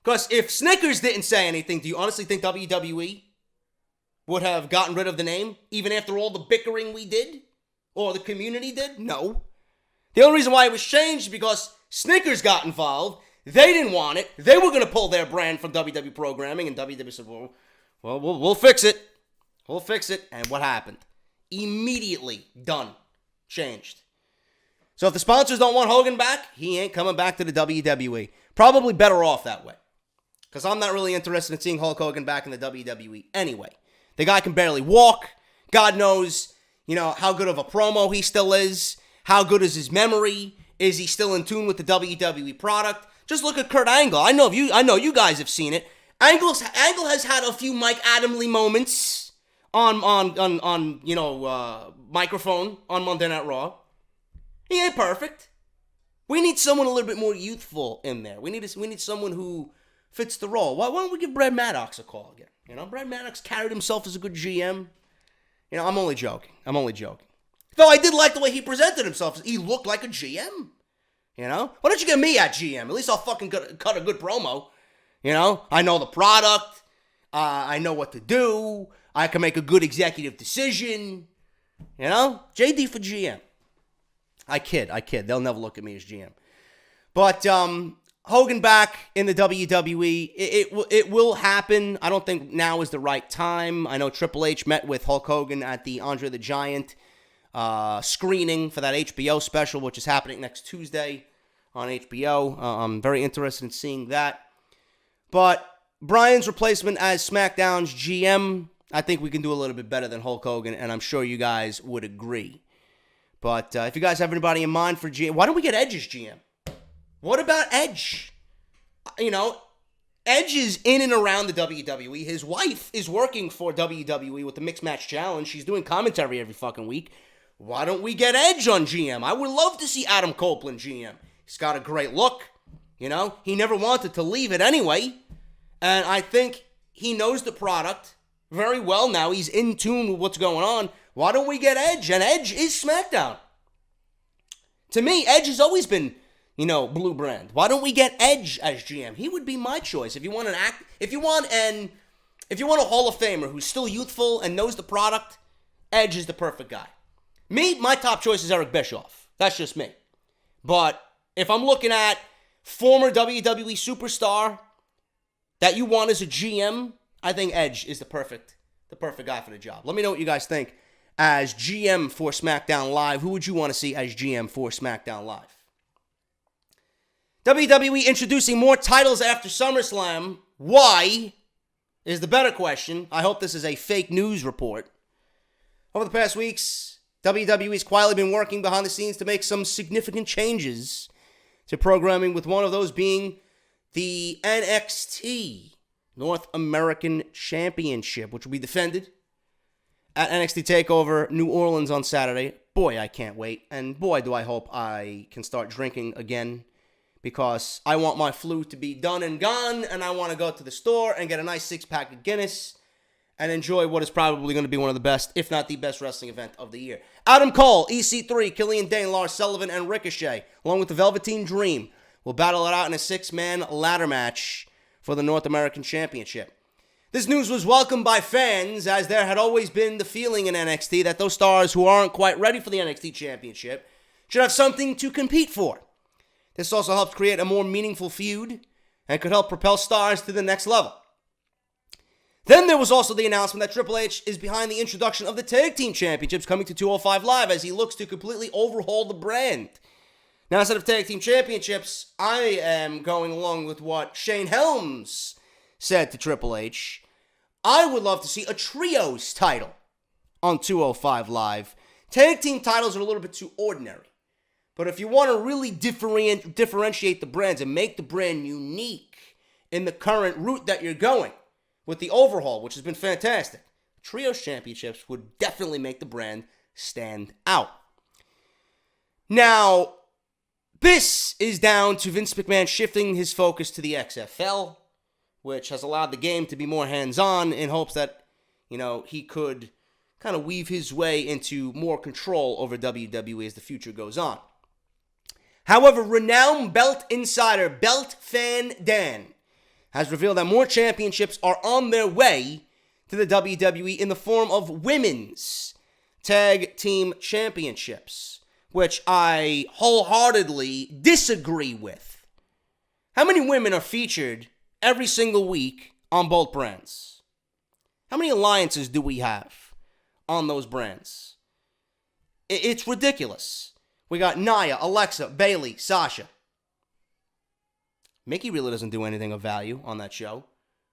Because if Snickers didn't say anything, do you honestly think WWE would have gotten rid of the name, even after all the bickering we did? Or the community did? No. The only reason why it was changed is because Snickers got involved. They didn't want it. They were going to pull their brand from WWE programming, and WWE said, well, we'll fix it. We'll fix it. And what happened? Immediately done. Changed. So if the sponsors don't want Hogan back, he ain't coming back to the WWE. Probably better off that way. Because I'm not really interested in seeing Hulk Hogan back in the WWE anyway. The guy can barely walk. God knows, how good of a promo he still is. How good is his memory? Is he still in tune with the WWE product? Just look at Kurt Angle. I know you guys have seen it. Angle has had a few Mike Adamle moments on microphone on Monday Night Raw. He ain't perfect. We need someone a little bit more youthful in there. We need someone who fits the role. Why don't we give Brad Maddox a call again? Brad Maddox carried himself as a good GM. I'm only joking. Though I did like the way he presented himself. He looked like a GM. Why don't you get me at GM? At least I'll fucking cut a good promo. I know the product. I know what to do. I can make a good executive decision. JD for GM. I kid. They'll never look at me as GM. But Hogan back in the WWE, it will happen. I don't think now is the right time. I know Triple H met with Hulk Hogan at the Andre the Giant screening for that HBO special, which is happening next Tuesday on HBO. I'm very interested in seeing that. But Bryan's replacement as SmackDown's GM, I think we can do a little bit better than Hulk Hogan, and I'm sure you guys would agree. But if you guys have anybody in mind for GM, why don't we get Edge as GM? What about Edge? Edge is in and around the WWE. His wife is working for WWE with the Mixed Match Challenge. She's doing commentary every fucking week. Why don't we get Edge on GM? I would love to see Adam Copeland GM. He's got a great look. He never wanted to leave it anyway. And I think he knows the product very well now. He's in tune with what's going on. Why don't we get Edge? And Edge is SmackDown. To me, Edge has always been, blue brand. Why don't we get Edge as GM? He would be my choice. If you want a Hall of Famer who's still youthful and knows the product, Edge is the perfect guy. Me, my top choice is Eric Bischoff. That's just me. But if I'm looking at former WWE superstar that you want as a GM, I think Edge is the perfect guy for the job. Let me know what you guys think as GM for SmackDown Live. Who would you want to see as GM for SmackDown Live? WWE introducing more titles after SummerSlam. Why is the better question. I hope this is a fake news report. Over the past weeks, WWE's quietly been working behind the scenes to make some significant changes to programming, with one of those being the NXT North American Championship, which will be defended at NXT TakeOver New Orleans on Saturday. Boy, I can't wait. And boy, do I hope I can start drinking again, because I want my flu to be done and gone, and I want to go to the store and get a nice 6-pack of Guinness and enjoy what is probably going to be one of the best, if not the best wrestling event of the year. Adam Cole, EC3, Killian Dane, Lars Sullivan, and Ricochet, along with the Velveteen Dream, will battle it out in a 6-man ladder match for the North American Championship. This news was welcomed by fans, as there had always been the feeling in NXT that those stars who aren't quite ready for the NXT Championship should have something to compete for. This also helps create a more meaningful feud and could help propel stars to the next level. Then there was also the announcement that Triple H is behind the introduction of the Tag Team Championships coming to 205 Live as he looks to completely overhaul the brand. Now, instead of Tag Team Championships, I am going along with what Shane Helms said to Triple H. I would love to see a Trios title on 205 Live. Tag Team titles are a little bit too ordinary. But if you want to really differentiate the brands and make the brand unique in the current route that you're going, with the overhaul, which has been fantastic, Trios Championships would definitely make the brand stand out. Now, this is down to Vince McMahon shifting his focus to the XFL, which has allowed the game to be more hands-on in hopes that, he could kind of weave his way into more control over WWE as the future goes on. However, renowned belt insider Belt Fan Dan has revealed that more championships are on their way to the WWE in the form of women's tag team championships, which I wholeheartedly disagree with. How many women are featured every single week on both brands? How many alliances do we have on those brands? It's ridiculous. We got Nia, Alexa, Bayley, Sasha. Mickey really doesn't do anything of value on that show.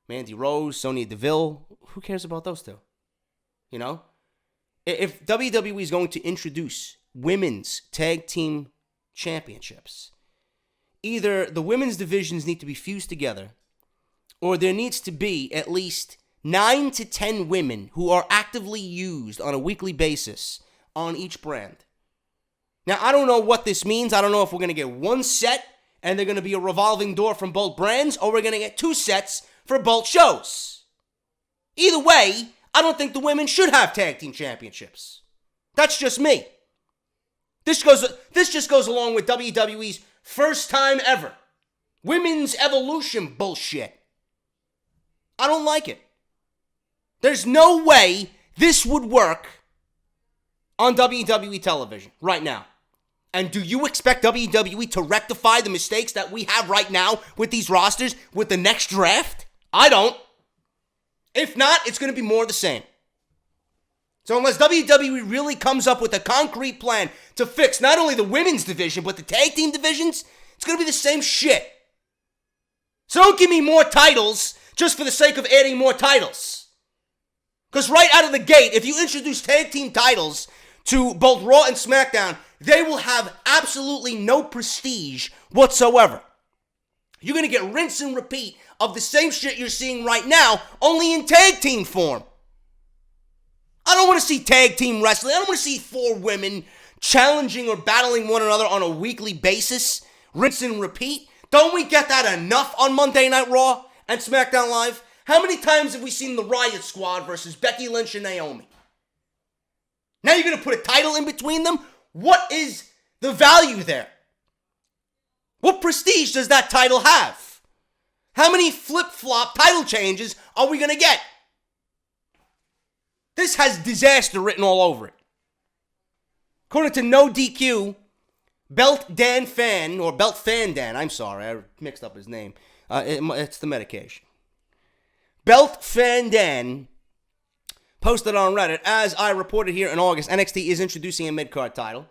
Mandy Rose, Sonya Deville, who cares about those two? If WWE is going to introduce women's tag team championships, either the women's divisions need to be fused together, or there needs to be at least 9 to 10 women who are actively used on a weekly basis on each brand. Now, I don't know what this means. I don't know if we're going to get one set and they're going to be a revolving door from both brands, or we're going to get 2 sets for both shows. Either way, I don't think the women should have tag team championships. That's just me. This just goes along with WWE's first time ever women's evolution bullshit. I don't like it. There's no way this would work on WWE television right now. And do you expect WWE to rectify the mistakes that we have right now with these rosters with the next draft? I don't. If not, it's going to be more of the same. So unless WWE really comes up with a concrete plan to fix not only the women's division, but the tag team divisions, it's going to be the same shit. So don't give me more titles just for the sake of adding more titles. Because right out of the gate, if you introduce tag team titles to both Raw and SmackDown, they will have absolutely no prestige whatsoever. You're going to get rinse and repeat of the same shit you're seeing right now, only in tag team form. I don't want to see tag team wrestling. I don't want to see 4 women challenging or battling one another on a weekly basis. Rinse and repeat. Don't we get that enough on Monday Night Raw and SmackDown Live? How many times have we seen the Riot Squad versus Becky Lynch and Naomi? Now you're going to put a title in between them? What is the value there? What prestige does that title have? How many flip-flop title changes are we going to get? This has disaster written all over it. According to No DQ, Belt Fan Dan, I'm sorry, I mixed up his name. It's the medication. Belt Fan Dan posted on Reddit, as I reported here in August, NXT is introducing a mid-card title.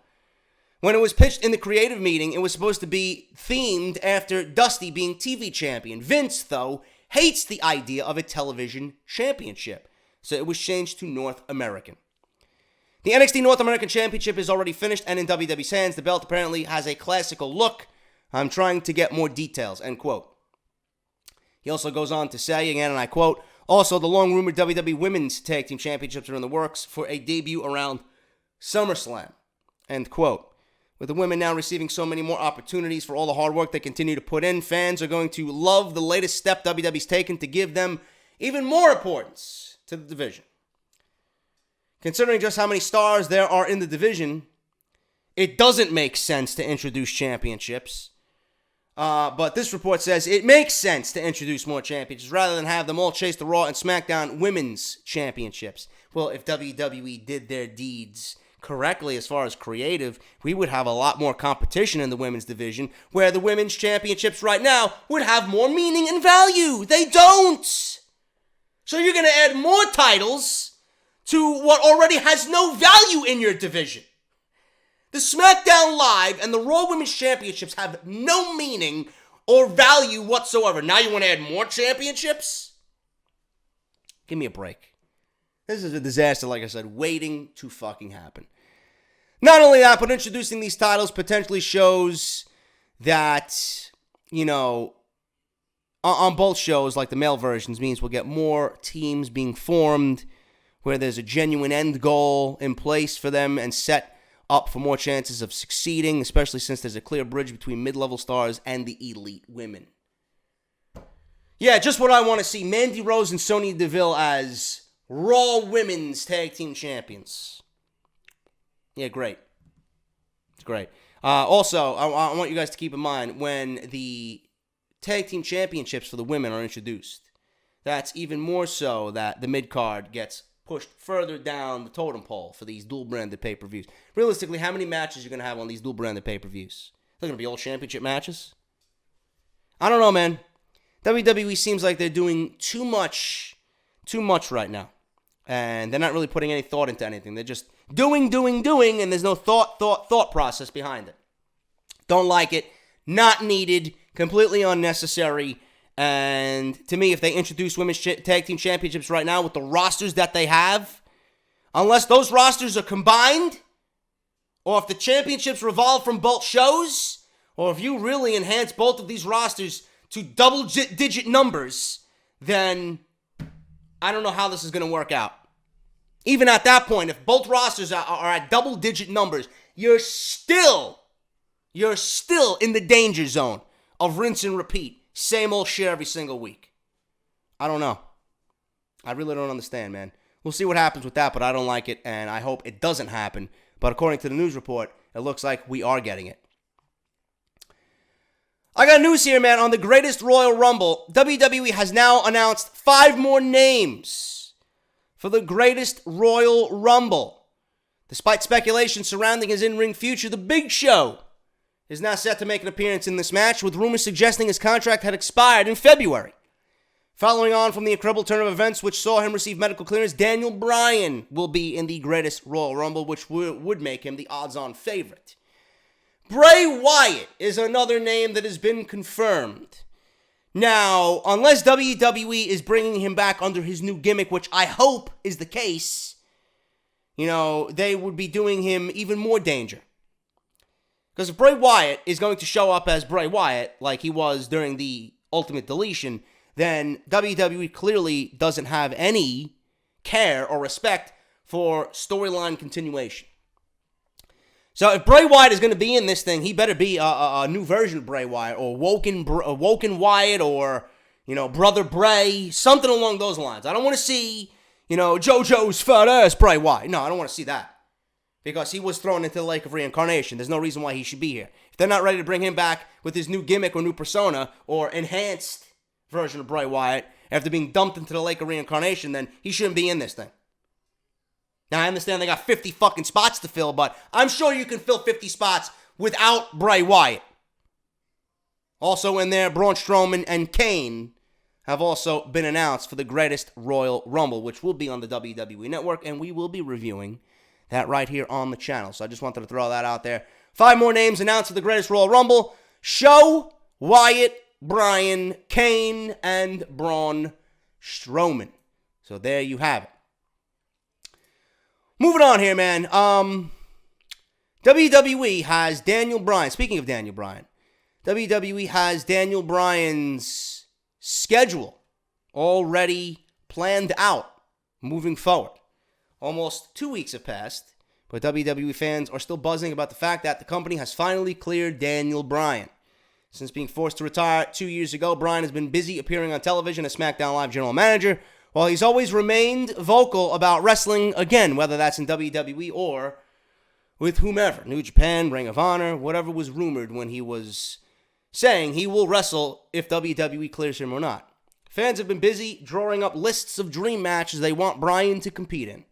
When it was pitched in the creative meeting, it was supposed to be themed after Dusty being TV champion. Vince, though, hates the idea of a television championship, so it was changed to North American. The NXT North American Championship is already finished, and in WWE's hands, the belt apparently has a classical look. I'm trying to get more details, end quote. He also goes on to say, again, and I quote, also, the long-rumored WWE Women's Tag Team Championships are in the works for a debut around SummerSlam, end quote. With the women now receiving so many more opportunities for all the hard work they continue to put in, fans are going to love the latest step WWE's taken to give them even more importance to the division. Considering just how many stars there are in the division, it doesn't make sense to introduce championships. But this report says it makes sense to introduce more championships rather than have them all chase the Raw and SmackDown women's championships. Well, if WWE did their deeds correctly as far as creative, we would have a lot more competition in the women's division, where the women's championships right now would have more meaning and value. They don't. So you're going to add more titles to what already has no value in your division. The SmackDown Live and the Raw Women's Championships have no meaning or value whatsoever. Now you want to add more championships? Give me a break. This is a disaster, like I said, waiting to fucking happen. Not only that, but introducing these titles potentially shows that, on both shows, like the male versions, means we'll get more teams being formed where there's a genuine end goal in place for them and set up for more chances of succeeding, especially since there's a clear bridge between mid-level stars and the elite women. Yeah, just what I want to see. Mandy Rose and Sonya Deville as Raw Women's Tag Team Champions. Yeah, great. It's great. Also, I want you guys to keep in mind when the Tag Team Championships for the women are introduced, that's even more so that the mid-card gets pushed further down the totem pole for these dual-branded pay-per-views. Realistically, how many matches are you going to have on these dual-branded pay-per-views? They're going to be all championship matches? I don't know, man. WWE seems like they're doing too much right now. And they're not really putting any thought into anything. They're just doing, and there's no thought process behind it. Don't like it. Not needed. Completely unnecessary. And to me, if they introduce women's tag team championships right now with the rosters that they have, unless those rosters are combined, or if the championships revolve from both shows, or if you really enhance both of these rosters to double-digit numbers, then I don't know how this is going to work out. Even at that point, if both rosters are at double-digit numbers, you're still in the danger zone of rinse and repeat. Same old shit every single week. I don't know. I really don't understand, man. We'll see what happens with that, but I don't like it, and I hope it doesn't happen. But according to the news report, it looks like we are getting it. I got news here, man. On the Greatest Royal Rumble, WWE has now announced 5 more names for the Greatest Royal Rumble. Despite speculation surrounding his in-ring future, The Big Show is now set to make an appearance in this match, with rumors suggesting his contract had expired in February. Following on from the incredible turn of events which saw him receive medical clearance, Daniel Bryan will be in the Greatest Royal Rumble, which would make him the odds-on favorite. Bray Wyatt is another name that has been confirmed. Now, unless WWE is bringing him back under his new gimmick, which I hope is the case, they would be doing him even more danger. Because if Bray Wyatt is going to show up as Bray Wyatt, like he was during the Ultimate Deletion, then WWE clearly doesn't have any care or respect for storyline continuation. So if Bray Wyatt is going to be in this thing, he better be a new version of Bray Wyatt, or Woken Wyatt, or, Brother Bray, something along those lines. I don't want to see, JoJo's fat ass Bray Wyatt. No, I don't want to see that. Because he was thrown into the lake of reincarnation. There's no reason why he should be here. If they're not ready to bring him back with his new gimmick or new persona or enhanced version of Bray Wyatt after being dumped into the lake of reincarnation, then he shouldn't be in this thing. Now, I understand they got 50 fucking spots to fill, but I'm sure you can fill 50 spots without Bray Wyatt. Also in there, Braun Strowman and Kane have also been announced for the Greatest Royal Rumble, which will be on the WWE Network, and we will be reviewing that right here on the channel. So I just wanted to throw that out there. 5 more names announced for the Greatest Royal Rumble: Show, Wyatt, Bryan, Kane, and Braun Strowman. So there you have it. Moving on here, man. WWE has Daniel Bryan. Speaking of Daniel Bryan, WWE has Daniel Bryan's schedule already planned out moving forward. Almost 2 weeks have passed, but WWE fans are still buzzing about the fact that the company has finally cleared Daniel Bryan. Since being forced to retire 2 years ago, Bryan has been busy appearing on television as Smackdown Live general manager, Well, he's always remained vocal about wrestling again, whether that's in WWE or with whomever. New Japan, Ring of Honor, whatever was rumored when he was saying he will wrestle if WWE clears him or not. Fans have been busy drawing up lists of dream matches they want Bryan to compete in.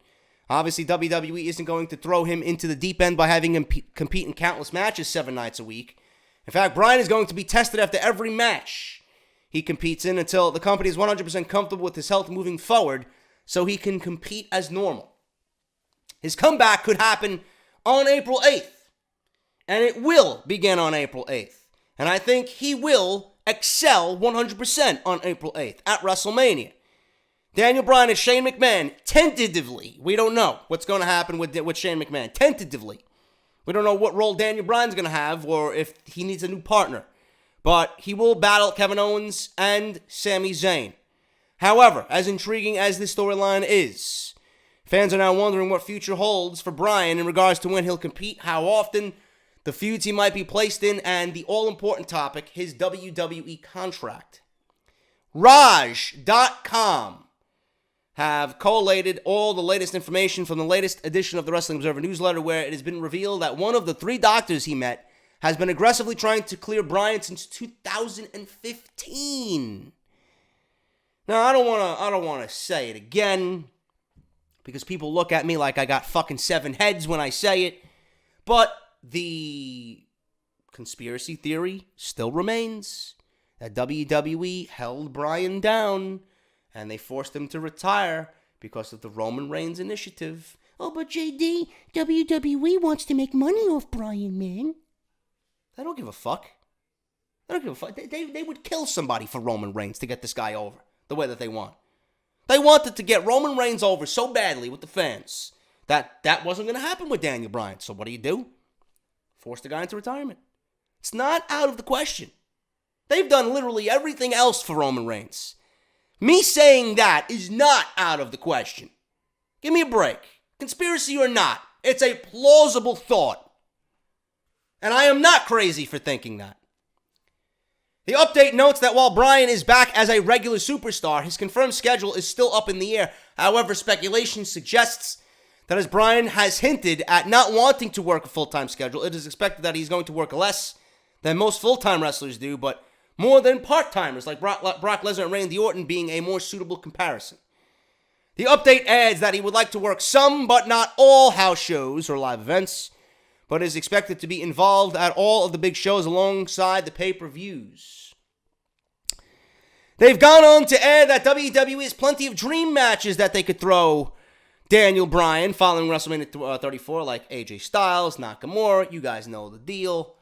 Obviously, WWE isn't going to throw him into the deep end by having him compete in countless matches 7 nights a week. In fact, Bryan is going to be tested after every match he competes in until the company is 100% comfortable with his health moving forward so he can compete as normal. His comeback could happen on April 8th, and it will begin on April 8th. And I think he will excel 100% on April 8th at WrestleMania. Daniel Bryan and Shane McMahon, tentatively, we don't know what's going to happen with Shane McMahon, tentatively. We don't know what role Daniel Bryan's going to have or if he needs a new partner. But he will battle Kevin Owens and Sami Zayn. However, as intriguing as this storyline is, fans are now wondering what future holds for Bryan in regards to when he'll compete, how often, the feuds he might be placed in, and the all-important topic, his WWE contract. Raj.com have collated all the latest information from the latest edition of the Wrestling Observer newsletter, where it has been revealed that one of the 3 doctors he met has been aggressively trying to clear Bryan since 2015. Now, I don't want to say it again, because people look at me like I got fucking 7 heads when I say it, but the conspiracy theory still remains that WWE held Bryan down and they forced him to retire because of the Roman Reigns initiative. Oh, but JD, WWE wants to make money off Bryan, man. They don't give a fuck. They don't give a fuck. They would kill somebody for Roman Reigns to get this guy over the way that they want. They wanted to get Roman Reigns over so badly with the fans that wasn't going to happen with Daniel Bryan. So what do? Force the guy into retirement. It's not out of the question. They've done literally everything else for Roman Reigns. Me saying that is not out of the question. Give me a break. Conspiracy or not, it's a plausible thought. And I am not crazy for thinking that. The update notes that while Bryan is back as a regular superstar, his confirmed schedule is still up in the air. However, speculation suggests that as Bryan has hinted at not wanting to work a full-time schedule, it is expected that he's going to work less than most full-time wrestlers do, but more than part-timers like Brock Lesnar and Randy Orton being a more suitable comparison. The update adds that he would like to work some, but not all, house shows or live events, but is expected to be involved at all of the big shows alongside the pay-per-views. They've gone on to add that WWE has plenty of dream matches that they could throw Daniel Bryan following WrestleMania 34, like AJ Styles, Nakamura. You guys know the deal.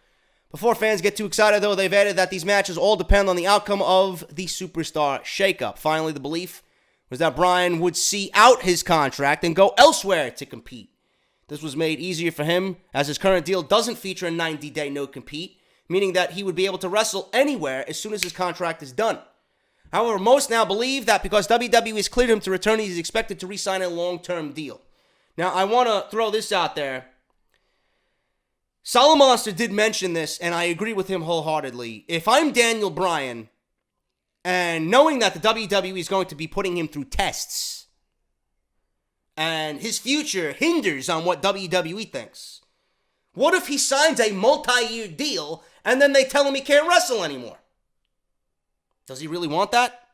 Before fans get too excited, though, they've added that these matches all depend on the outcome of the superstar shakeup. Finally, the belief was that Bryan would see out his contract and go elsewhere to compete. This was made easier for him, as his current deal doesn't feature a 90-day no-compete, meaning that he would be able to wrestle anywhere as soon as his contract is done. However, most now believe that because WWE has cleared him to return, he's expected to re-sign a long-term deal. Now, I want to throw this out there. Monster did mention this, and I agree with him wholeheartedly. If I'm Daniel Bryan, and knowing that the WWE is going to be putting him through tests, and his future hinders on what WWE thinks, what if he signs a multi-year deal, and then they tell him he can't wrestle anymore? Does he really want that?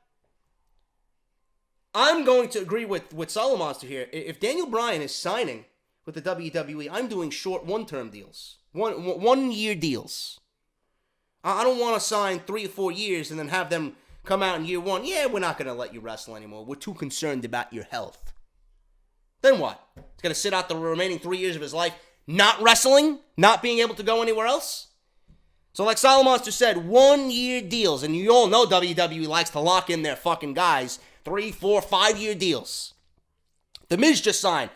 I'm going to agree with Monster here. If Daniel Bryan is signing with the WWE, I'm doing short one-term deals. One-year deals. I don't want to sign 3 or 4 years and then have them come out in year 1. Yeah, we're not going to let you wrestle anymore. We're too concerned about your health. Then what? He's going to sit out the remaining 3 years of his life not wrestling? Not being able to go anywhere else? So like Monster said, 1-year deals. And you all know WWE likes to lock in their fucking guys. 3, 4, 5-year deals. The Miz just signed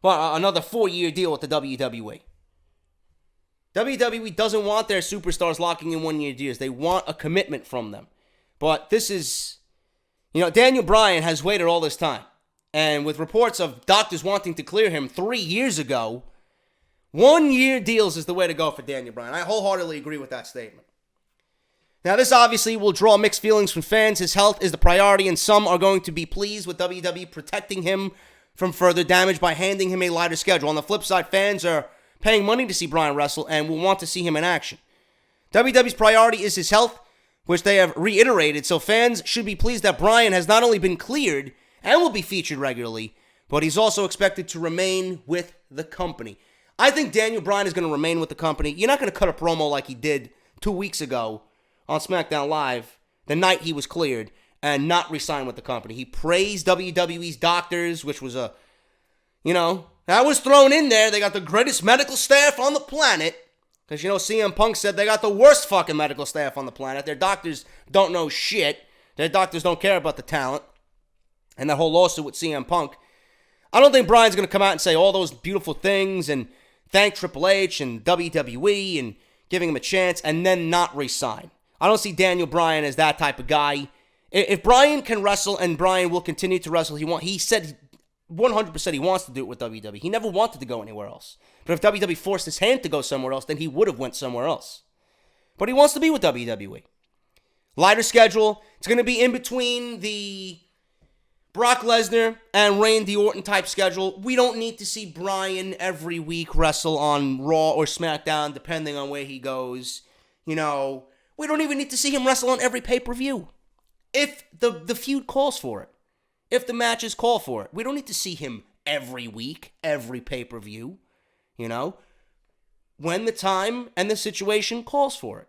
another 4-year deal with the WWE. WWE doesn't want their superstars locking in 1-year deals. They want a commitment from them. But this is, Daniel Bryan has waited all this time. And with reports of doctors wanting to clear him 3 years ago, 1-year deals is the way to go for Daniel Bryan. I wholeheartedly agree with that statement. Now, this obviously will draw mixed feelings from fans. His health is the priority, and some are going to be pleased with WWE protecting him from further damage by handing him a lighter schedule. On the flip side, fans are paying money to see Bryan wrestle and will want to see him in action. WWE's priority is his health, which they have reiterated, so fans should be pleased that Bryan has not only been cleared and will be featured regularly, but he's also expected to remain with the company. I think Daniel Bryan is going to remain with the company. You're not going to cut a promo like he did 2 weeks ago on Smackdown Live, the night he was cleared, and not resign with the company. He praised WWE's doctors, which was that was thrown in there. They got the greatest medical staff on the planet. Because, CM Punk said they got the worst fucking medical staff on the planet. Their doctors don't know shit. Their doctors don't care about the talent. And that whole lawsuit with CM Punk. I don't think Bryan's going to come out and say all those beautiful things and thank Triple H and WWE and giving him a chance and then not resign. I don't see Daniel Bryan as that type of guy. If Bryan can wrestle and Bryan will continue to wrestle, he said 100% he wants to do it with WWE. He never wanted to go anywhere else. But if WWE forced his hand to go somewhere else, then he would have went somewhere else. But he wants to be with WWE. Lighter schedule. It's going to be in between the Brock Lesnar and Randy Orton type schedule. We don't need to see Bryan every week wrestle on Raw or SmackDown, depending on where he goes. We don't even need to see him wrestle on every pay-per-view. If the feud calls for it. If the matches call for it. We don't need to see him every week, every pay-per-view. When the time and the situation calls for it.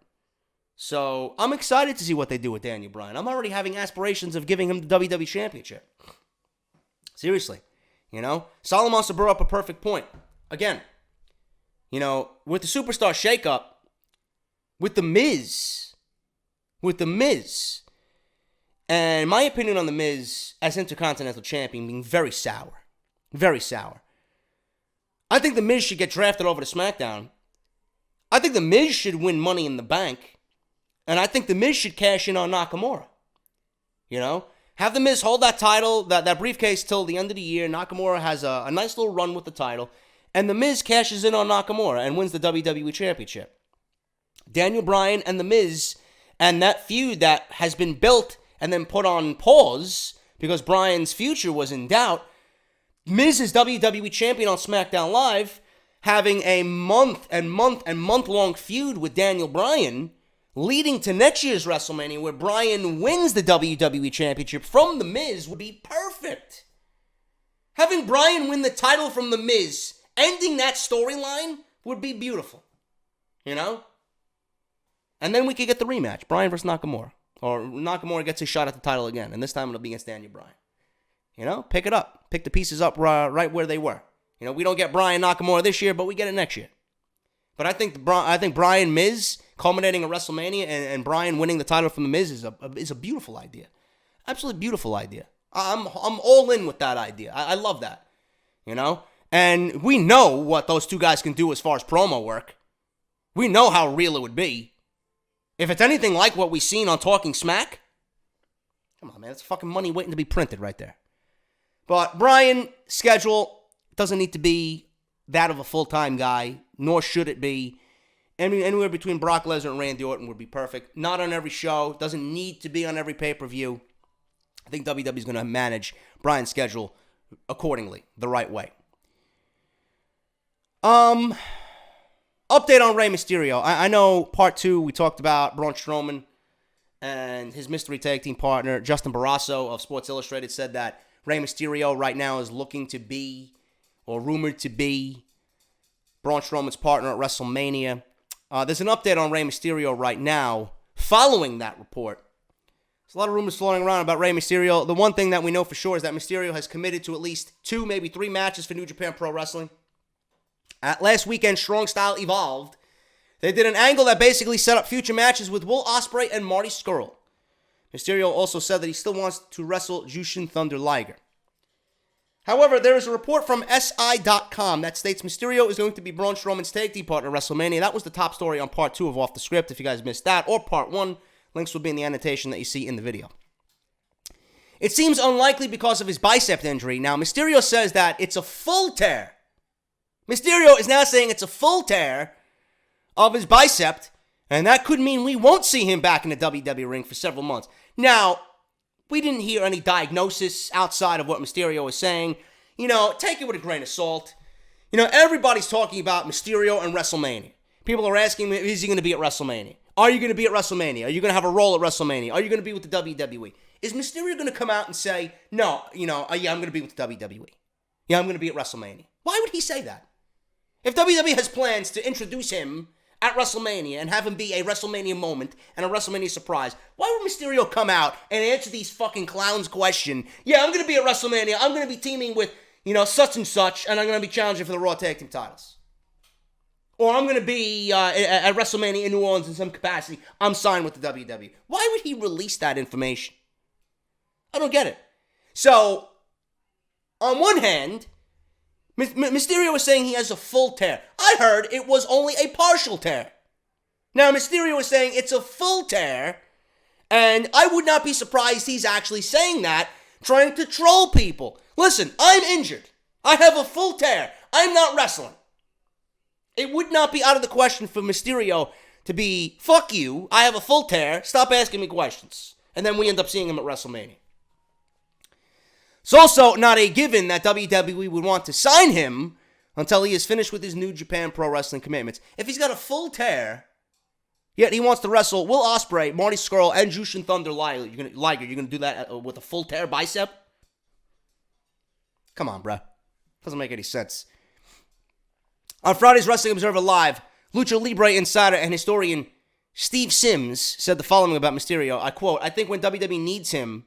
So, I'm excited to see what they do with Daniel Bryan. I'm already having aspirations of giving him the WWE Championship. Seriously. Solomon Sabur brought up a perfect point. Again, with the superstar shakeup, with The Miz, and my opinion on The Miz as Intercontinental Champion being very sour. Very sour. I think The Miz should get drafted over to SmackDown. I think The Miz should win Money in the Bank. And I think The Miz should cash in on Nakamura. Have The Miz hold that title, that briefcase till the end of the year. Nakamura has a nice little run with the title. And The Miz cashes in on Nakamura and wins the WWE Championship. Daniel Bryan and The Miz and that feud that has been built and then put on pause because Bryan's future was in doubt. Miz is WWE Champion on SmackDown Live, having a month-long feud with Daniel Bryan, leading to next year's WrestleMania where Bryan wins the WWE Championship from The Miz would be perfect. Having Bryan win the title from The Miz, ending that storyline would be beautiful. And then we could get the rematch, Bryan versus Nakamura. Or Nakamura gets his shot at the title again, and this time it'll be against Daniel Bryan. Pick it up. Pick the pieces up right where they were. We don't get Bryan Nakamura this year, but we get it next year. But I think Bryan Miz culminating at WrestleMania and Bryan winning the title from The Miz is a beautiful idea. Absolutely beautiful idea. I'm all in with that idea. I love that. And we know what those two guys can do as far as promo work. We know how real it would be. If it's anything like what we've seen on Talking Smack, come on, man, it's fucking money waiting to be printed right there. But Bryan schedule doesn't need to be that of a full-time guy, nor should it be. Anywhere between Brock Lesnar and Randy Orton would be perfect. Not on every show. Doesn't need to be on every pay-per-view. I think WWE's going to manage Bryan's schedule accordingly, the right way. Update on Rey Mysterio. I know part 2 we talked about Braun Strowman and his mystery tag team partner, Justin Barrasso of Sports Illustrated, said that Rey Mysterio right now is looking to be, or rumored to be, Braun Strowman's partner at WrestleMania. There's an update on Rey Mysterio right now following that report. There's a lot of rumors floating around about Rey Mysterio. The one thing that we know for sure is that Mysterio has committed to at least 2, maybe 3 matches for New Japan Pro Wrestling. At last weekend, Strong Style Evolved. They did an angle that basically set up future matches with Will Ospreay and Marty Scurll. Mysterio also said that he still wants to wrestle Jushin Thunder Liger. However, there is a report from SI.com that states Mysterio is going to be Braun Strowman's tag team partner at WrestleMania. That was the top story on part 2 of Off the Script. If you guys missed that, or part 1, links will be in the annotation that you see in the video. It seems unlikely because of his bicep injury. Now, Mysterio says that it's a full tear. Mysterio is now saying it's a full tear of his bicep, And that could mean we won't see him back in the WWE ring for several months. Now, we didn't hear any diagnosis outside of what Mysterio was saying. Take it with a grain of salt. Everybody's talking about Mysterio and WrestleMania. People are asking me, is he going to be at WrestleMania? Are you going to be at WrestleMania? Are you going to have a role at WrestleMania? Are you going to be with the WWE? Is Mysterio going to come out and say, no, yeah, I'm going to be with the WWE. Yeah, I'm going to be at WrestleMania. Why would he say that? If WWE has plans to introduce him at WrestleMania and have him be a WrestleMania moment and a WrestleMania surprise, why would Mysterio come out and answer these fucking clowns' question? Yeah, I'm going to be at WrestleMania. I'm going to be teaming with, such and such, and I'm going to be challenging for the Raw Tag Team titles. Or I'm going to be at WrestleMania in New Orleans in some capacity. I'm signed with the WWE. Why would he release that information? I don't get it. So, on one hand, Mysterio was saying he has a full tear. I heard it was only a partial tear. Now, Mysterio was saying it's a full tear, and I would not be surprised he's actually saying that, trying to troll people. Listen, I'm injured. I have a full tear. I'm not wrestling. It would not be out of the question for Mysterio to be, fuck you, I have a full tear, stop asking me questions. And then we end up seeing him at WrestleMania. It's also not a given that WWE would want to sign him until he is finished with his New Japan Pro Wrestling commitments. If he's got a full tear, yet he wants to wrestle Will Ospreay, Marty Scurll, and Jushin Thunder Liger, you're going to do that with a full tear bicep? Come on, bruh. Doesn't make any sense. On Friday's Wrestling Observer Live, Lucha Libre insider and historian Steve Sims said the following about Mysterio. I quote, I think when WWE needs him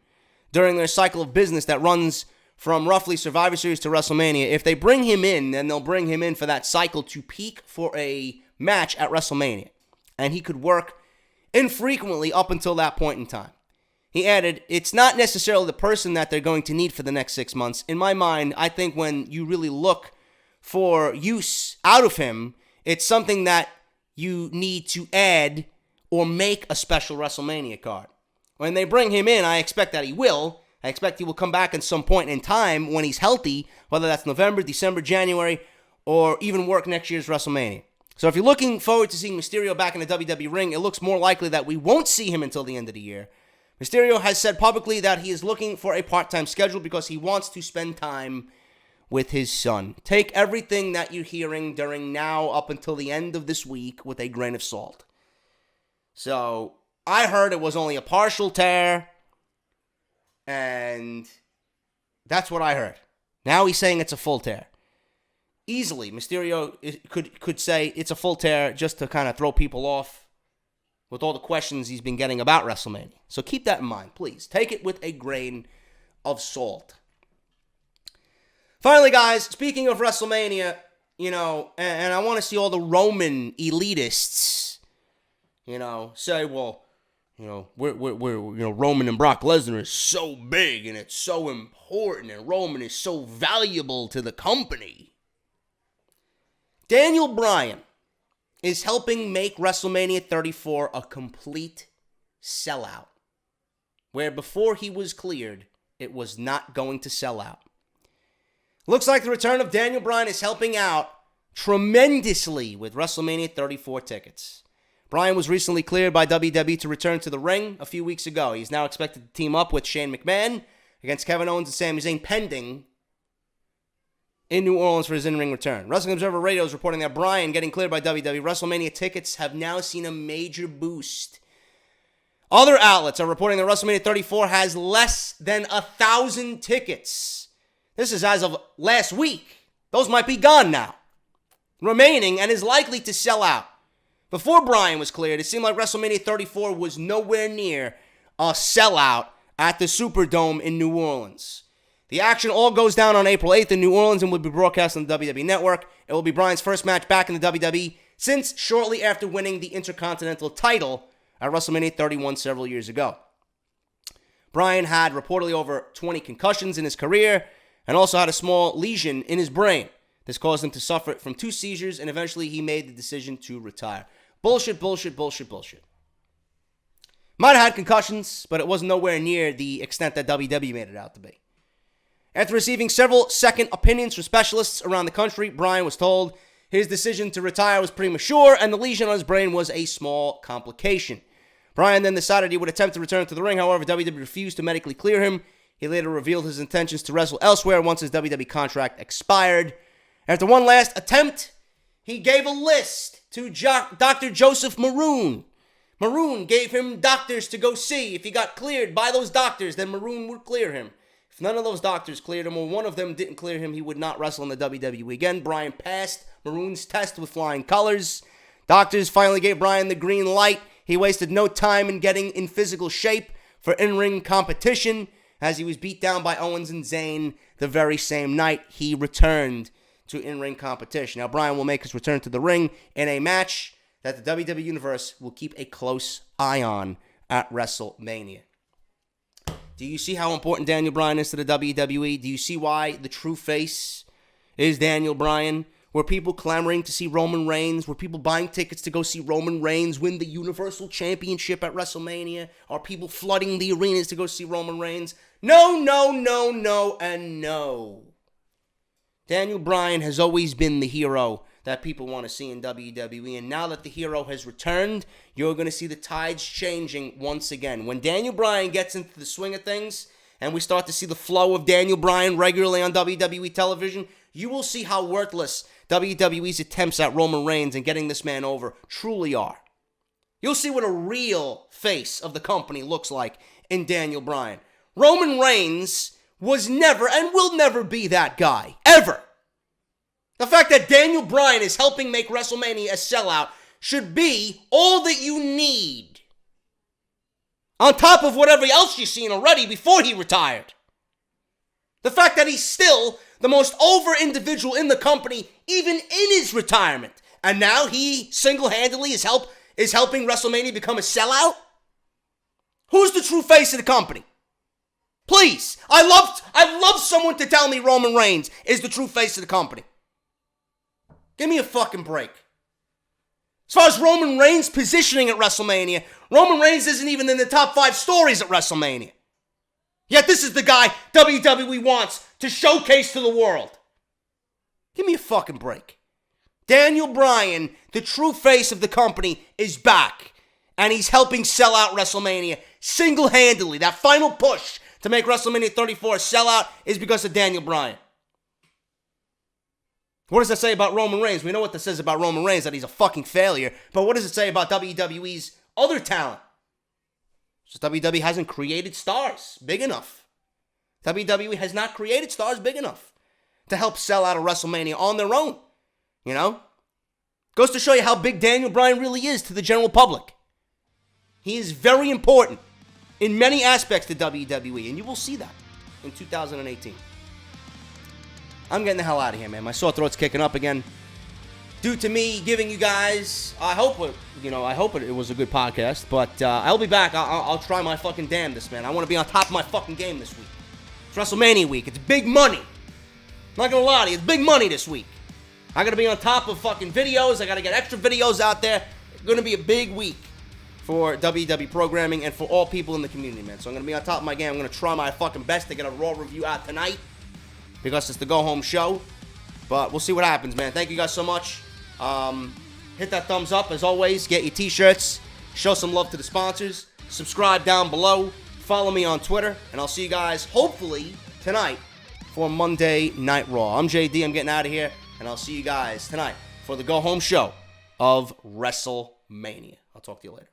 during their cycle of business that runs from roughly Survivor Series to WrestleMania, if they bring him in, then they'll bring him in for that cycle to peak for a match at WrestleMania. And he could work infrequently up until that point in time. He added, it's not necessarily the person that they're going to need for the next 6 months. In my mind, I think when you really look for use out of him, it's something that you need to add or make a special WrestleMania card. When they bring him in, I expect that he will. I expect he will come back at some point in time when he's healthy, whether that's November, December, January, or even work next year's WrestleMania. So if you're looking forward to seeing Mysterio back in the WWE ring, it looks more likely that we won't see him until the end of the year. Mysterio has said publicly that he is looking for a part-time schedule because he wants to spend time with his son. Take everything that you're hearing during now up until the end of this week with a grain of salt. So, I heard it was only a partial tear, and that's what I heard. Now he's saying it's a full tear. Easily, Mysterio could say it's a full tear just to kind of throw people off with all the questions he's been getting about WrestleMania. So keep that in mind, please. Take it with a grain of salt. Finally, guys, speaking of WrestleMania, and I want to see all the Roman elitists, say, well, we're Roman and Brock Lesnar is so big and it's so important and Roman is so valuable to the company. Daniel Bryan is helping make WrestleMania 34 a complete sellout, where before he was cleared, it was not going to sell out. Looks like the return of Daniel Bryan is helping out tremendously with WrestleMania 34 tickets. Bryan was recently cleared by WWE to return to the ring a few weeks ago. He's now expected to team up with Shane McMahon against Kevin Owens and Sami Zayn pending in New Orleans for his in-ring return. Wrestling Observer Radio is reporting that Bryan getting cleared by WWE. WrestleMania tickets have now seen a major boost. Other outlets are reporting that WrestleMania 34 has less than 1,000 tickets. This is as of last week. Those might be gone now. Remaining and is likely to sell out. Before Bryan was cleared, it seemed like WrestleMania 34 was nowhere near a sellout at the Superdome in New Orleans. The action all goes down on April 8th in New Orleans and will be broadcast on the WWE Network. It will be Bryan's first match back in the WWE since shortly after winning the Intercontinental title at WrestleMania 31 several years ago. Bryan had reportedly over 20 concussions in his career and also had a small lesion in his brain. This caused him to suffer from 2 seizures, and eventually he made the decision to retire. Bullshit. Might have had concussions, but it was nowhere near the extent that WWE made it out to be. After receiving several second opinions from specialists around the country, Bryan was told His decision to retire was premature, and the lesion on his brain was a small complication. Bryan then decided he would attempt to return to the ring. However, WWE refused to medically clear him. He later revealed his intentions to wrestle elsewhere once his WWE contract expired. After one last attempt, he gave a list to Dr. Joseph Maroon. Maroon gave him doctors to go see. If he got cleared by those doctors, then Maroon would clear him. If none of those doctors cleared him, or one of them didn't clear him, he would not wrestle in the WWE again. Bryan passed Maroon's test with flying colors. Doctors finally gave Bryan the green light. He wasted no time in getting in physical shape for in-ring competition. As he was beat down by Owens and Zayn the very same night, he returned to in-ring competition. Now, Bryan will make his return to the ring in a match that the WWE Universe will keep a close eye on at WrestleMania. Do you see how important Daniel Bryan is to the WWE? Do you see why the true face is Daniel Bryan? Were people clamoring to see Roman Reigns? Were people buying tickets to go see Roman Reigns win the Universal Championship at WrestleMania? Are people flooding the arenas to go see Roman Reigns? No, no, no, no, and no. Daniel Bryan has always been the hero that people want to see in WWE, and now that the hero has returned, you're going to see the tides changing once again. When Daniel Bryan gets into the swing of things, and we start to see the flow of Daniel Bryan regularly on WWE television, you will see how worthless WWE's attempts at Roman Reigns and getting this man over truly are. You'll see what a real face of the company looks like in Daniel Bryan. Roman Reigns was never and will never be that guy, ever. The fact that Daniel Bryan is helping make WrestleMania a sellout should be all that you need. On top of whatever else you've seen already before he retired. The fact that he's still the most over individual in the company, even in his retirement. And now he single-handedly is helping WrestleMania become a sellout? Who's the true face of the company? Please, I love someone to tell me Roman Reigns is the true face of the company. Give me a fucking break. As far as Roman Reigns' positioning at WrestleMania, Roman Reigns isn't even in the top 5 stories at WrestleMania. Yet this is the guy WWE wants to showcase to the world. Give me a fucking break. Daniel Bryan, the true face of the company, is back. And he's helping sell out WrestleMania single-handedly. That final push to make WrestleMania 34 a sellout is because of Daniel Bryan. What does that say about Roman Reigns? We know what this says about Roman Reigns, that he's a fucking failure. But what does it say about WWE's other talent? Just WWE hasn't created stars big enough. WWE has not created stars big enough to help sell out a WrestleMania on their own. You know? Goes to show you how big Daniel Bryan really is to the general public. He is very important in many aspects to WWE, and you will see that in 2018. I'm getting the hell out of here, man. My sore throat's kicking up again. Due to me giving you guys, I hope it was a good podcast, but I'll be back. I'll try my fucking damnedest, man. I want to be on top of my fucking game this week. It's WrestleMania week. It's big money. I'm not gonna lie to you, it's big money this week. I gotta be on top of fucking videos. I gotta get extra videos out there. It's gonna be a big week for WWE programming and for all people in the community, man. So I'm gonna be on top of my game. I'm gonna try my fucking best to get a Raw review out tonight because it's the go-home show. But we'll see what happens, man. Thank you guys so much. Hit that thumbs up, as always. Get your t-shirts. Show some love to the sponsors. Subscribe down below. Follow me on Twitter. And I'll see you guys, hopefully, tonight for Monday Night Raw. I'm JD. I'm getting out of here. And I'll see you guys tonight for the go-home show of WrestleMania. I'll talk to you later.